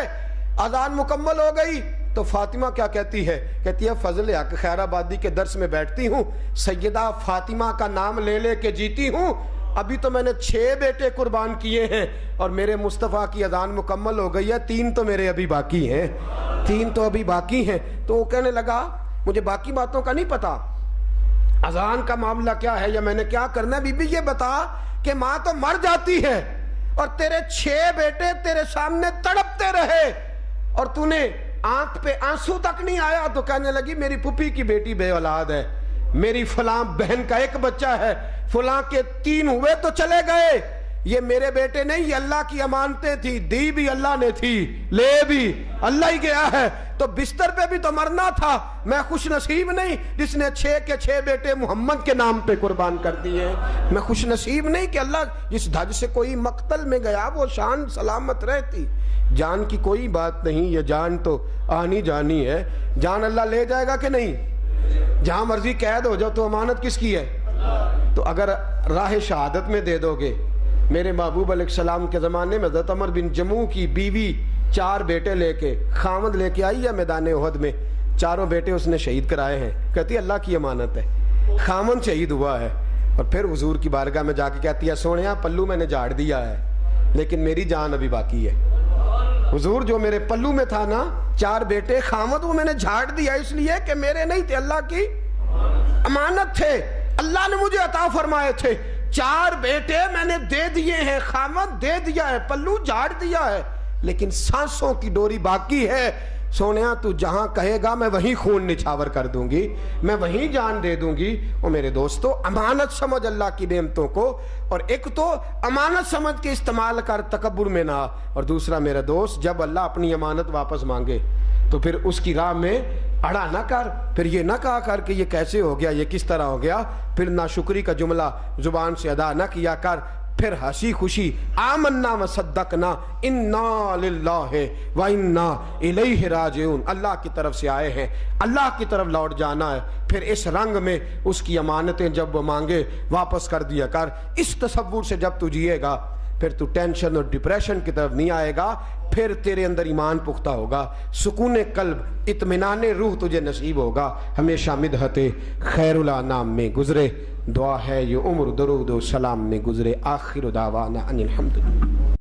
اذان مکمل ہو گئی تو فاطمہ کیا کہتی ہے؟ کہتی ہے فضل حق خیر آبادی کے درس میں بیٹھتی ہوں, سیدہ فاطمہ کا نام لے لے کے جیتی ہوں. ابھی تو میں نے 6 بیٹے قربان کیے ہیں اور میرے مصطفیٰ کی اذان مکمل ہو گئی ہے, 3 تو میرے ابھی باقی ہیں, 3 تو ابھی باقی ہیں. تو وہ کہنے لگا مجھے باقی باتوں کا نہیں پتا, اذان کا معاملہ کیا ہے یا میں نے کیا کرنا ہے. بی بی یہ بتا کہ ماں تو مر جاتی ہے اور تیرے 6 بیٹے تیرے سامنے تڑپتے رہے اور تو نے آنکھ پہ آنسو تک نہیں آیا. تو کہنے لگی میری پھوپھی کی بیٹی بے اولاد ہے, میری فلاں بہن کا 1 بچہ ہے, فلاں کے 3 ہوئے تو چلے گئے. یہ میرے بیٹے نہیں, یہ اللہ کی امانتیں تھی, دی بھی اللہ نے تھی, لے بھی اللہ ہی گیا ہے. تو بستر پہ بھی تو مرنا تھا. میں خوش نصیب نہیں جس نے 6 کے 6 بیٹے محمد کے نام پہ قربان کر دیے. میں خوش نصیب نہیں کہ اللہ جس دھج سے کوئی مقتل میں گیا وہ شان سلامت رہتی. جان کی کوئی بات نہیں, یہ جان تو آنی جانی ہے. جان اللہ لے جائے گا کہ نہیں؟ جہاں مرضی قید ہو جاؤ تو امانت کس کی ہے؟ تو اگر راہ شہادت میں دے دو گے. میرے محبوب علیہ السلام کے زمانے میں حضرت عمر بن جموع کی بیوی 4 بیٹے لے کے خامد لے کے آئی ہے میدان احد میں. 4 بیٹے اس نے شہید کرائے ہیں. کہتی ہے اللہ کی امانت ہے, خامد شہید ہوا ہے. اور پھر حضور کی بارگاہ میں جا کے کہتی ہے سونیا پلو میں نے جھاڑ دیا ہے لیکن میری جان ابھی باقی ہے. حضور جو میرے پلو میں تھا نا 4 بیٹے خامد وہ میں نے جھاڑ دیا اس لیے کہ میرے نہیں تھے, اللہ کی امانت تھے, اللہ نے مجھے عطا فرمائے تھے. 4 بیٹے میں نے دے دیے ہیں, خامد دے دیا ہے, پلو جھاڑ دیا ہے. لیکن سانسوں کی ڈوری باقی ہے. سونیا تو جہاں کہے گا میں وہیں خون نچھاور کر دوں گی, میں وہیں جان دے دوں گی. اور میرے دوستو امانت سمجھ اللہ کی نعمتوں کو, اور ایک تو امانت سمجھ کے استعمال کر, تکبر میں نہ. اور دوسرا میرا دوست جب اللہ اپنی امانت واپس مانگے تو پھر اس کی راہ میں اڑا نہ کر, پھر یہ نہ کہا کر کہ یہ کیسے ہو گیا, یہ کس طرح ہو گیا, پھر ناشکری کا جملہ زبان سے ادا نہ کیا کر. پھر ہنسی خوشی آمنا و صدقنا انا للہ و انا الیہ راجعون, اللہ کی طرف سے آئے ہیں, اللہ کی طرف لوٹ جانا ہے. پھر اس رنگ میں اس کی امانتیں جب وہ مانگے واپس کر دیا کر. اس تصور سے جب تو جیے گا پھر تو ٹینشن اور ڈپریشن کی طرف نہیں آئے گا. پھر تیرے اندر ایمان پختہ ہوگا, سکون قلب, اطمینان روح تجھے نصیب ہوگا. ہمیشہ مدحت خیر الانام میں گزرے. دعا ہے یہ عمر درود و سلام میں گزرے. آخر دعوانا ان الحمدللہ.